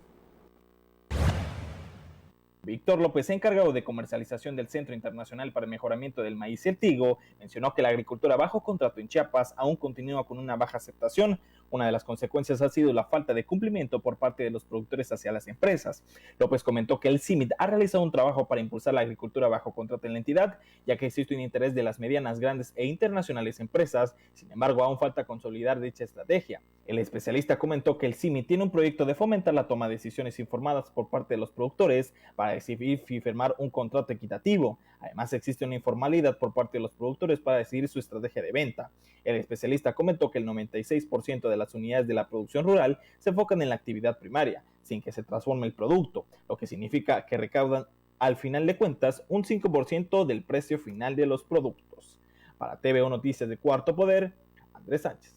Víctor López, encargado de comercialización del Centro Internacional para el Mejoramiento del Maíz El Tigo, mencionó que la agricultura bajo contrato en Chiapas aún continúa con una baja aceptación. Una de las consecuencias ha sido la falta de cumplimiento por parte de los productores hacia las empresas. López comentó que el CIMIT ha realizado un trabajo para impulsar la agricultura bajo contrato en la entidad, ya que existe un interés de las medianas, grandes e internacionales empresas. Sin embargo, aún falta consolidar dicha estrategia. El especialista comentó que el CIMIT tiene un proyecto de fomentar la toma de decisiones informadas por parte de los productores para decidir y firmar un contrato equitativo. Además, existe una informalidad por parte de los productores para decidir su estrategia de venta. El especialista comentó que el 96% de las unidades de la producción rural se enfocan en la actividad primaria, sin que se transforme el producto, lo que significa que recaudan, al final de cuentas, un 5% del precio final de los productos. Para TVO Noticias de Cuarto Poder, Andrés Sánchez.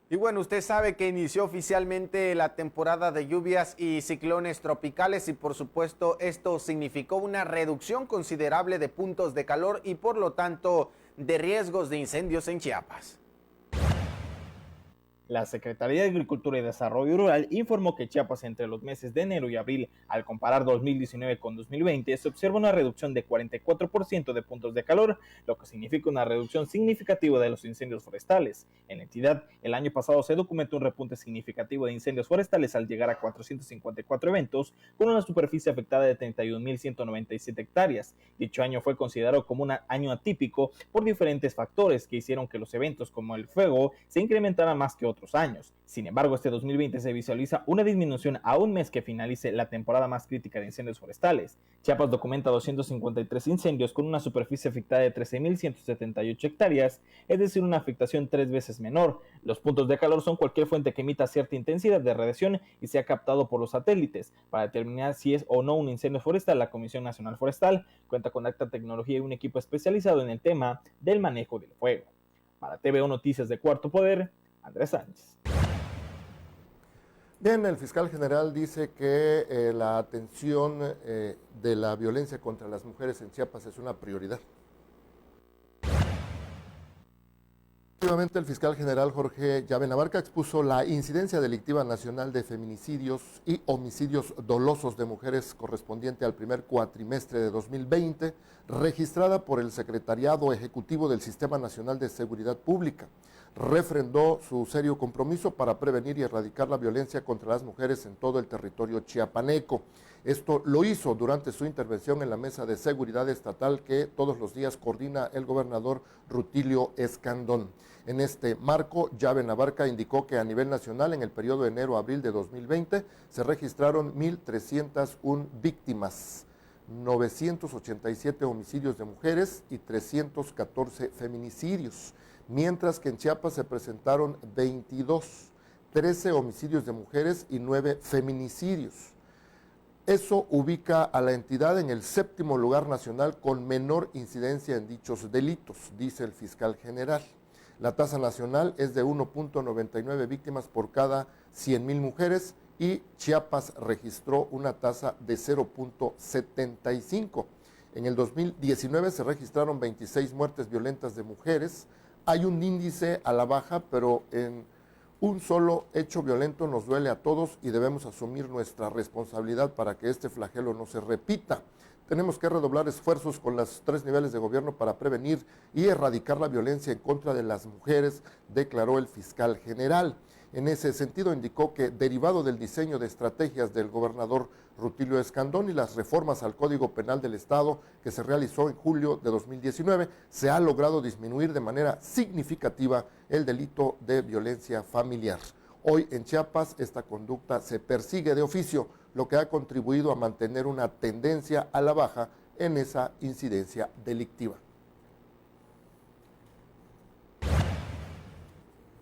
Y bueno, usted sabe que inició oficialmente la temporada de lluvias y ciclones tropicales y por supuesto esto significó una reducción considerable de puntos de calor y por lo tanto de riesgos de incendios en Chiapas. La Secretaría de Agricultura y Desarrollo Rural informó que Chiapas entre los meses de enero y abril, al comparar 2019 con 2020, se observa una reducción de 44% de puntos de calor, lo que significa una reducción significativa de los incendios forestales. En la entidad, el año pasado se documentó un repunte significativo de incendios forestales al llegar a 454 eventos, con una superficie afectada de 31.197 hectáreas. Dicho año fue considerado como un año atípico por diferentes factores que hicieron que los eventos como el fuego se incrementaran más que otros años. Sin embargo, este 2020 se visualiza una disminución a un mes que finalice la temporada más crítica de incendios forestales. Chiapas documenta 253 incendios con una superficie afectada de 13.178 hectáreas, es decir, una afectación 3 veces menor. Los puntos de calor son cualquier fuente que emita cierta intensidad de radiación y sea captado por los satélites. Para determinar si es o no un incendio forestal, la Comisión Nacional Forestal cuenta con alta tecnología y un equipo especializado en el tema del manejo del fuego. Para TVO Noticias de Cuarto Poder, Andrés Sánchez. Bien, el fiscal general dice que la atención de la violencia contra las mujeres en Chiapas es una prioridad. Efectivamente, el fiscal general Jorge Llavenabarca expuso la incidencia delictiva nacional de feminicidios y homicidios dolosos de mujeres correspondiente al primer cuatrimestre de 2020, registrada por el Secretariado Ejecutivo del Sistema Nacional de Seguridad Pública. Refrendó su serio compromiso para prevenir y erradicar la violencia contra las mujeres en todo el territorio chiapaneco. Esto lo hizo durante su intervención en la Mesa de Seguridad Estatal que todos los días coordina el gobernador Rutilio Escandón. En este marco, Llavenabarca indicó que a nivel nacional en el periodo de enero-abril de 2020 se registraron 1.301 víctimas, 987 homicidios de mujeres y 314 feminicidios. Mientras que en Chiapas se presentaron 13 homicidios de mujeres y 9 feminicidios. Eso ubica a la entidad en el 7º lugar nacional con menor incidencia en dichos delitos, dice el fiscal general. La tasa nacional es de 1.99 víctimas por cada 100,000 mujeres y Chiapas registró una tasa de 0.75. En el 2019 se registraron 26 muertes violentas de mujeres. Hay un índice a la baja, pero en un solo hecho violento nos duele a todos y debemos asumir nuestra responsabilidad para que este flagelo no se repita. Tenemos que redoblar esfuerzos con los 3 niveles de gobierno para prevenir y erradicar la violencia en contra de las mujeres, declaró el fiscal general. En ese sentido, indicó que, derivado del diseño de estrategias del gobernador Rutilio Escandón y las reformas al Código Penal del Estado que se realizó en julio de 2019, se ha logrado disminuir de manera significativa el delito de violencia familiar. Hoy en Chiapas esta conducta se persigue de oficio, lo que ha contribuido a mantener una tendencia a la baja en esa incidencia delictiva.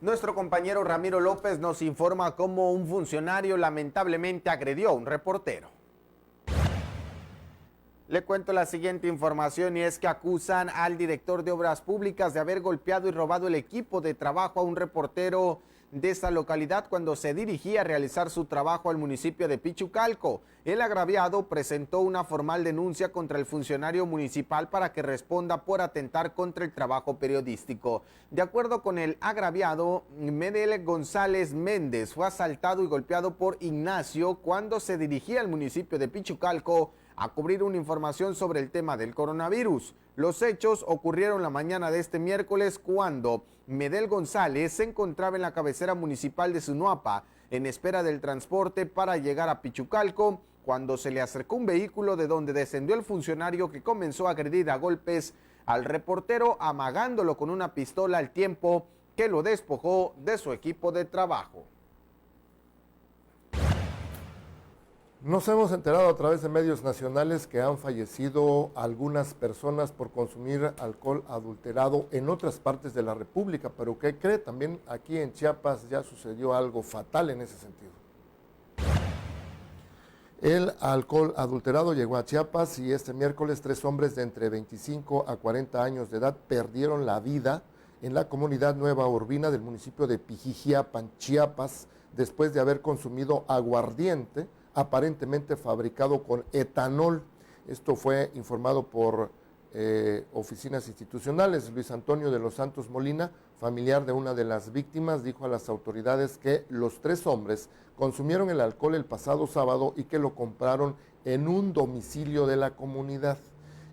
Nuestro compañero Ramiro López nos informa cómo un funcionario lamentablemente agredió a un reportero. Le cuento la siguiente información y es que acusan al director de Obras Públicas de haber golpeado y robado el equipo de trabajo a un reportero de esta localidad cuando se dirigía a realizar su trabajo al municipio de Pichucalco. El agraviado presentó una formal denuncia contra el funcionario municipal para que responda por atentar contra el trabajo periodístico. De acuerdo con el agraviado, Medel González Méndez fue asaltado y golpeado por Ignacio cuando se dirigía al municipio de Pichucalco a cubrir una información sobre el tema del coronavirus. Los hechos ocurrieron la mañana de este miércoles cuando Medel González se encontraba en la cabecera municipal de Sunuapa en espera del transporte para llegar a Pichucalco, cuando se le acercó un vehículo de donde descendió el funcionario, que comenzó a agredir a golpes al reportero, amagándolo con una pistola al tiempo que lo despojó de su equipo de trabajo. Nos hemos enterado a través de medios nacionales que han fallecido algunas personas por consumir alcohol adulterado en otras partes de la República, pero ¿qué cree? También aquí en Chiapas ya sucedió algo fatal en ese sentido. El alcohol adulterado llegó a Chiapas y este miércoles 3 hombres de entre 25 a 40 años de edad perdieron la vida en la comunidad Nueva Urbina del municipio de Pijijiapan, Chiapas, después de haber consumido aguardiente aparentemente fabricado con etanol. Esto fue informado por oficinas institucionales. Luis Antonio de los Santos Molina, familiar de una de las víctimas, dijo a las autoridades que los 3 hombres consumieron el alcohol el pasado sábado y que lo compraron en un domicilio de la comunidad.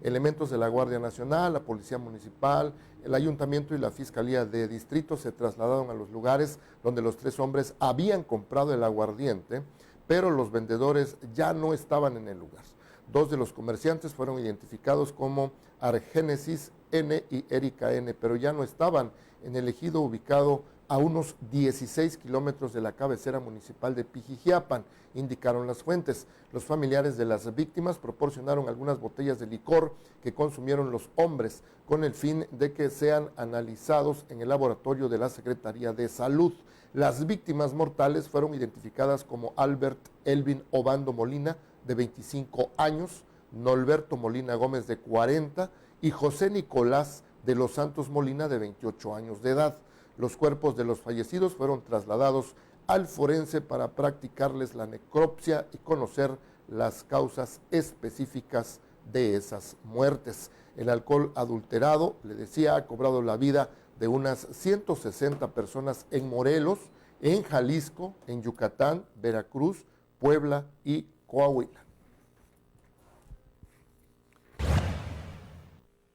Elementos de la Guardia Nacional, la Policía Municipal, el Ayuntamiento y la Fiscalía de Distrito se trasladaron a los lugares donde los 3 hombres habían comprado el aguardiente, pero los vendedores ya no estaban en el lugar. 2 de los comerciantes fueron identificados como Argénesis N y Erika N, pero ya no estaban en el ejido ubicado a unos 16 kilómetros de la cabecera municipal de Pijijiapan, indicaron las fuentes. Los familiares de las víctimas proporcionaron algunas botellas de licor que consumieron los hombres con el fin de que sean analizados en el laboratorio de la Secretaría de Salud. Las víctimas mortales fueron identificadas como Albert Elvin Obando Molina, de 25 años, Norberto Molina Gómez, de 40, y José Nicolás de los Santos Molina, de 28 años de edad. Los cuerpos de los fallecidos fueron trasladados al forense para practicarles la necropsia y conocer las causas específicas de esas muertes. El alcohol adulterado, le decía, ha cobrado la vida de unas 160 personas en Morelos, en Jalisco, en Yucatán, Veracruz, Puebla y Coahuila.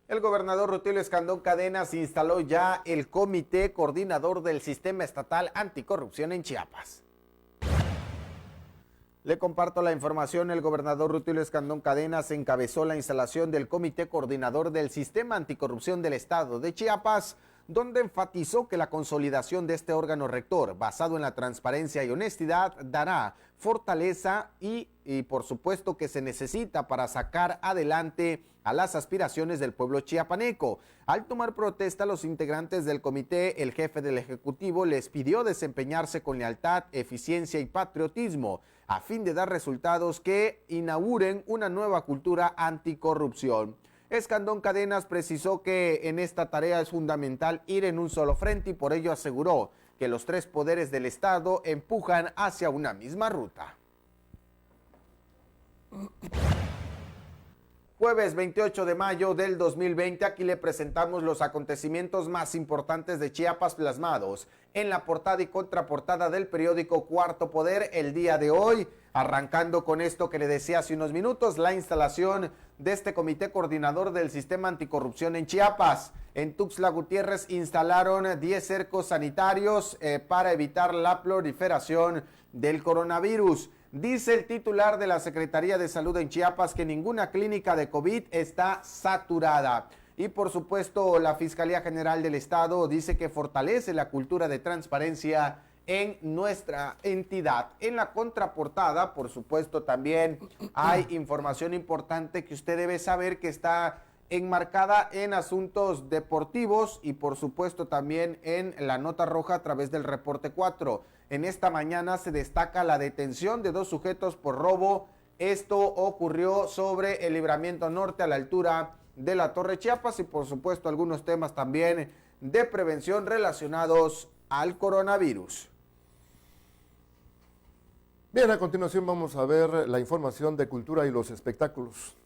El gobernador Rutilio Escandón Cadenas instaló ya el Comité Coordinador del Sistema Estatal Anticorrupción en Chiapas. Le comparto la información. El gobernador Rutilio Escandón Cadenas encabezó la instalación del Comité Coordinador del Sistema Anticorrupción del Estado de Chiapas, donde enfatizó que la consolidación de este órgano rector, basado en la transparencia y honestidad, dará fortaleza y por supuesto que se necesita para sacar adelante a las aspiraciones del pueblo chiapaneco. Al tomar protesta a los integrantes del comité, el jefe del Ejecutivo les pidió desempeñarse con lealtad, eficiencia y patriotismo, a fin de dar resultados que inauguren una nueva cultura anticorrupción. Escandón Cadenas precisó que en esta tarea es fundamental ir en un solo frente y por ello aseguró que los tres poderes del Estado empujan hacia una misma ruta. Jueves 28 de mayo del 2020, aquí le presentamos los acontecimientos más importantes de Chiapas plasmados en la portada y contraportada del periódico Cuarto Poder el día de hoy, arrancando con esto que le decía hace unos minutos, la instalación de este comité coordinador del sistema anticorrupción en Chiapas. En Tuxtla Gutiérrez instalaron 10 cercos sanitarios para evitar la proliferación del coronavirus. Dice el titular de la Secretaría de Salud en Chiapas que ninguna clínica de COVID está saturada. Y por supuesto, la Fiscalía General del Estado dice que fortalece la cultura de transparencia en nuestra entidad. En la contraportada, por supuesto, también hay información importante que usted debe saber que está enmarcada en asuntos deportivos y por supuesto también en la nota roja a través del reporte 4. En esta mañana se destaca la detención de 2 sujetos por robo. Esto ocurrió sobre el Libramiento Norte a la altura de la Torre Chiapas y por supuesto algunos temas también de prevención relacionados al coronavirus. Bien, a continuación vamos a ver la información de cultura y los espectáculos.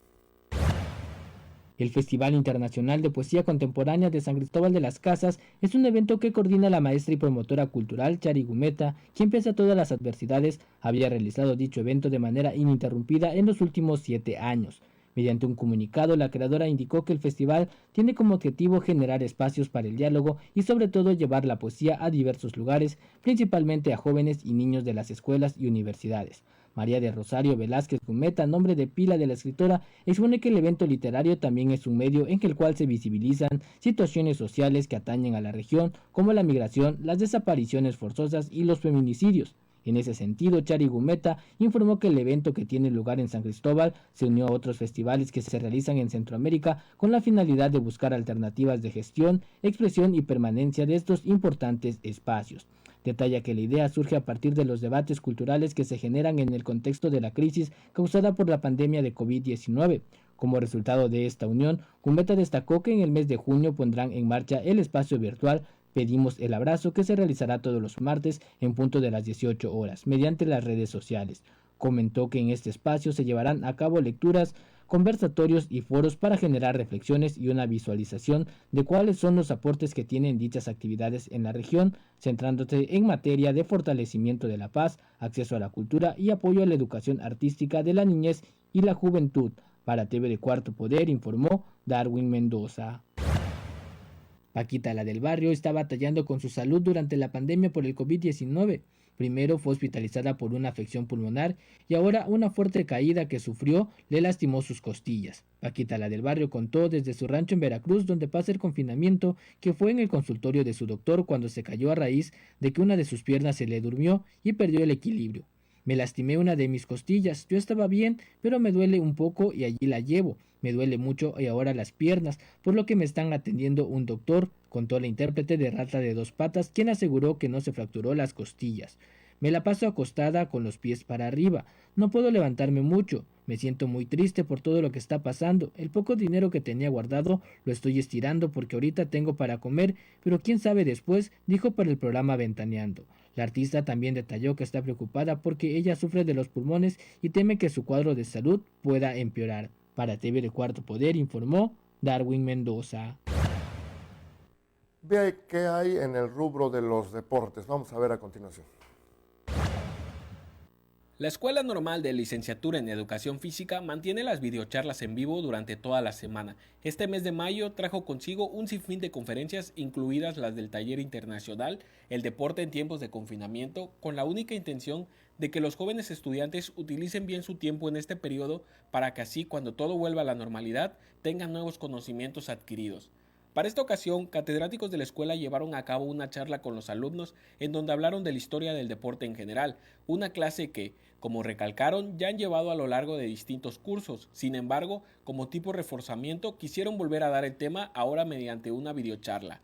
El Festival Internacional de Poesía Contemporánea de San Cristóbal de las Casas es un evento que coordina la maestra y promotora cultural Chari Gumeta, quien pese a todas las adversidades había realizado dicho evento de manera ininterrumpida en los últimos 7 años. Mediante un comunicado, la creadora indicó que el festival tiene como objetivo generar espacios para el diálogo y sobre todo llevar la poesía a diversos lugares, principalmente a jóvenes y niños de las escuelas y universidades. María de Rosario Velázquez Gumeta, nombre de pila de la escritora, expone que el evento literario también es un medio en el cual se visibilizan situaciones sociales que atañen a la región, como la migración, las desapariciones forzosas y los feminicidios. En ese sentido, Chari Gumeta informó que el evento que tiene lugar en San Cristóbal se unió a otros festivales que se realizan en Centroamérica con la finalidad de buscar alternativas de gestión, expresión y permanencia de estos importantes espacios. Detalla que la idea surge a partir de los debates culturales que se generan en el contexto de la crisis causada por la pandemia de COVID-19. Como resultado de esta unión, Gumeta destacó que en el mes de junio pondrán en marcha el espacio virtual Pedimos el Abrazo, que se realizará todos los martes en punto de las 18 horas, mediante las redes sociales. Comentó que en este espacio se llevarán a cabo lecturas, conversatorios y foros para generar reflexiones y una visualización de cuáles son los aportes que tienen dichas actividades en la región, centrándose en materia de fortalecimiento de la paz, acceso a la cultura y apoyo a la educación artística de la niñez y la juventud. Para TV de Cuarto Poder informó Darwin Mendoza. Paquita, la del barrio, está batallando con su salud durante la pandemia por el COVID-19. Primero fue hospitalizada por una afección pulmonar y ahora una fuerte caída que sufrió le lastimó sus costillas. Paquita, la del barrio, contó desde su rancho en Veracruz, donde pasa el confinamiento, que fue en el consultorio de su doctor cuando se cayó a raíz de que una de sus piernas se le durmió y perdió el equilibrio. Me lastimé una de mis costillas, yo estaba bien, pero me duele un poco y allí la llevo. Me duele mucho y ahora las piernas, por lo que me están atendiendo un doctor, contó la intérprete de Rata de 2 patas, quien aseguró que no se fracturó las costillas. Me la paso acostada con los pies para arriba, no puedo levantarme mucho, me siento muy triste por todo lo que está pasando, el poco dinero que tenía guardado lo estoy estirando porque ahorita tengo para comer, pero quién sabe después, dijo para el programa Ventaneando. La artista también detalló que está preocupada porque ella sufre de los pulmones y teme que su cuadro de salud pueda empeorar. Para TV de Cuarto Poder informó Darwin Mendoza. Ve qué hay en el rubro de los deportes. Vamos a ver a continuación. La Escuela Normal de Licenciatura en Educación Física mantiene las videocharlas en vivo durante toda la semana. Este mes de mayo trajo consigo un sinfín de conferencias, incluidas las del Taller Internacional, el deporte en tiempos de confinamiento, con la única intención de que los jóvenes estudiantes utilicen bien su tiempo en este periodo para que así, cuando todo vuelva a la normalidad, tengan nuevos conocimientos adquiridos. Para esta ocasión, catedráticos de la escuela llevaron a cabo una charla con los alumnos en donde hablaron de la historia del deporte en general, una clase que, como recalcaron, ya han llevado a lo largo de distintos cursos. Sin embargo, como tipo reforzamiento, quisieron volver a dar el tema ahora mediante una videocharla.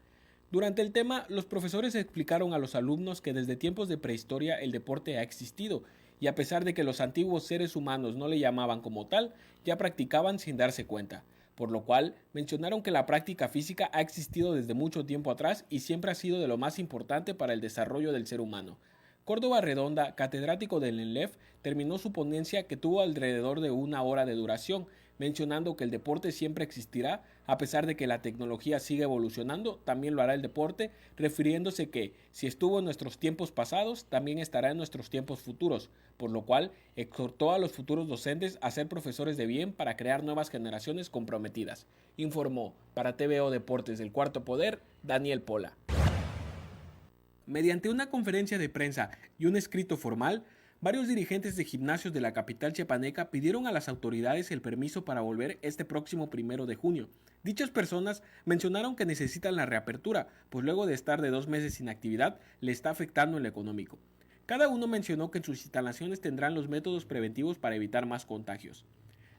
Durante el tema, los profesores explicaron a los alumnos que desde tiempos de prehistoria el deporte ha existido y a pesar de que los antiguos seres humanos no le llamaban como tal, ya practicaban sin darse cuenta. Por lo cual, mencionaron que la práctica física ha existido desde mucho tiempo atrás y siempre ha sido de lo más importante para el desarrollo del ser humano. Córdoba Redonda, catedrático del ENLEF, terminó su ponencia que tuvo alrededor de 1 hora de duración, mencionando que el deporte siempre existirá, a pesar de que la tecnología sigue evolucionando, también lo hará el deporte, refiriéndose que, si estuvo en nuestros tiempos pasados, también estará en nuestros tiempos futuros, por lo cual exhortó a los futuros docentes a ser profesores de bien para crear nuevas generaciones comprometidas. Informó para TVO Deportes del Cuarto Poder, Daniel Pola. Mediante una conferencia de prensa y un escrito formal, varios dirigentes de gimnasios de la capital chiapaneca pidieron a las autoridades el permiso para volver este próximo 1 de junio. Dichas personas mencionaron que necesitan la reapertura, pues luego de estar de 2 meses sin actividad, le está afectando en lo económico. Cada uno mencionó que en sus instalaciones tendrán los métodos preventivos para evitar más contagios.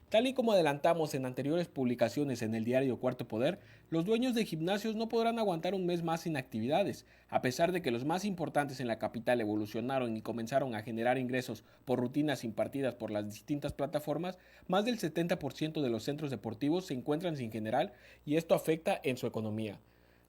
Tal y como adelantamos en anteriores publicaciones en el diario Cuarto Poder, los dueños de gimnasios no podrán aguantar un mes más sin actividades. A pesar de que los más importantes en la capital evolucionaron y comenzaron a generar ingresos por rutinas impartidas por las distintas plataformas, más del 70% de los centros deportivos se encuentran sin generar y esto afecta en su economía.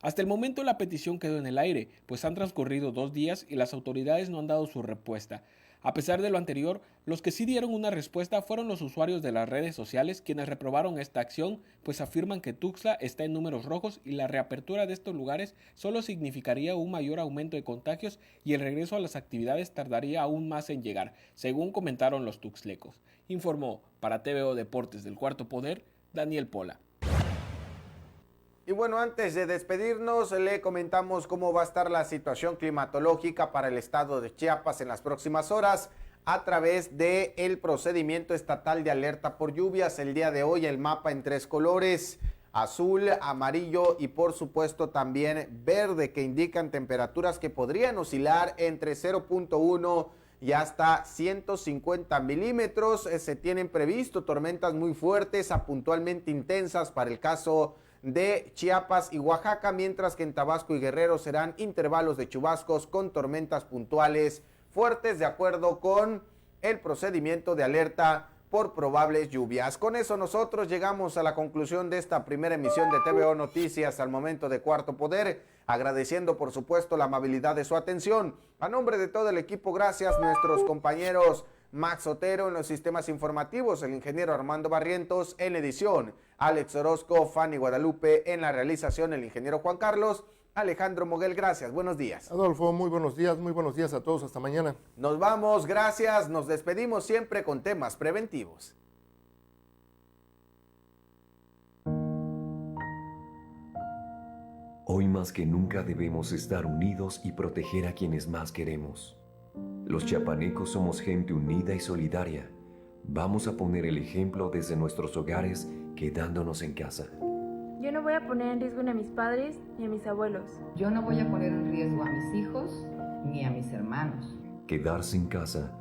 Hasta el momento la petición quedó en el aire, pues han transcurrido 2 días y las autoridades no han dado su respuesta. A pesar de lo anterior, los que sí dieron una respuesta fueron los usuarios de las redes sociales, quienes reprobaron esta acción, pues afirman que Tuxtla está en números rojos y la reapertura de estos lugares solo significaría un mayor aumento de contagios y el regreso a las actividades tardaría aún más en llegar, según comentaron los tuxtlecos. Informó para TVO Deportes del Cuarto Poder, Daniel Pola. Y bueno, antes de despedirnos, le comentamos cómo va a estar la situación climatológica para el estado de Chiapas en las próximas horas a través del procedimiento estatal de alerta por lluvias. El día de hoy el mapa en 3 colores, azul, amarillo y por supuesto también verde, que indican temperaturas que podrían oscilar entre 0.1 y hasta 150 milímetros. Se tienen previsto tormentas muy fuertes a puntualmente intensas para el caso de Chiapas y Oaxaca, mientras que en Tabasco y Guerrero serán intervalos de chubascos con tormentas puntuales fuertes de acuerdo con el procedimiento de alerta por probables lluvias. Con eso nosotros llegamos a la conclusión de esta primera emisión de TVO Noticias al momento de Cuarto Poder, agradeciendo por supuesto la amabilidad de su atención. A nombre de todo el equipo, gracias nuestros compañeros Max Otero en los sistemas informativos, el ingeniero Armando Barrientos en la edición, Alex Orozco, Fanny Guadalupe en la realización, el ingeniero Juan Carlos, Alejandro Moguel, gracias, buenos días. Adolfo, muy buenos días a todos, hasta mañana. Nos vamos, gracias, nos despedimos siempre con temas preventivos. Hoy más que nunca debemos estar unidos y proteger a quienes más queremos. Los chiapanecos somos gente unida y solidaria. Vamos a poner el ejemplo desde nuestros hogares, quedándonos en casa. Yo no voy a poner en riesgo ni a mis padres ni a mis abuelos. Yo no voy a poner en riesgo a mis hijos ni a mis hermanos. Quedarse en casa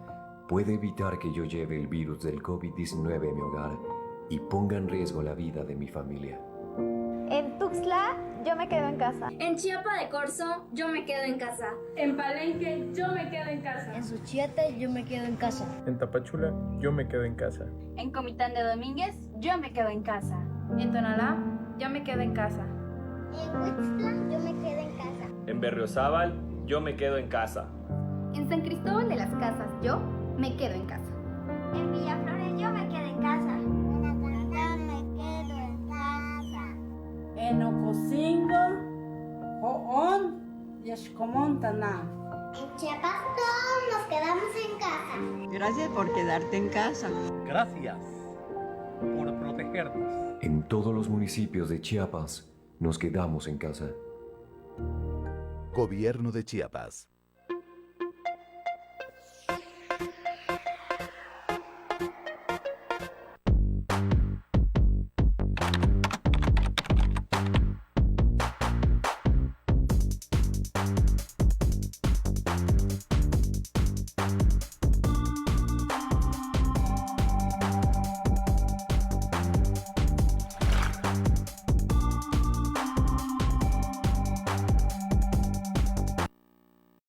puede evitar que yo lleve el virus del COVID-19 a mi hogar y ponga en riesgo la vida de mi familia. En Tuxtla, yo me quedo en casa. En Chiapa de Corzo, yo me quedo en casa. En Palenque, yo me quedo en casa. En Suchiate, yo me quedo en casa. En Tapachula, yo me quedo en casa. En Comitán de Domínguez, yo me quedo en casa. En Tonalá, yo me quedo en casa. En Huixtla, yo me quedo en casa. En Berriozábal, yo me quedo en casa. En San Cristóbal de las Casas, yo me quedo en casa. En Villaflores, yo me quedo en casa. En Ocosingo, Joón y Xcomontana. En Chiapas todos nos quedamos en casa. Gracias por quedarte en casa. Gracias por protegernos. En todos los municipios de Chiapas nos quedamos en casa. Gobierno de Chiapas.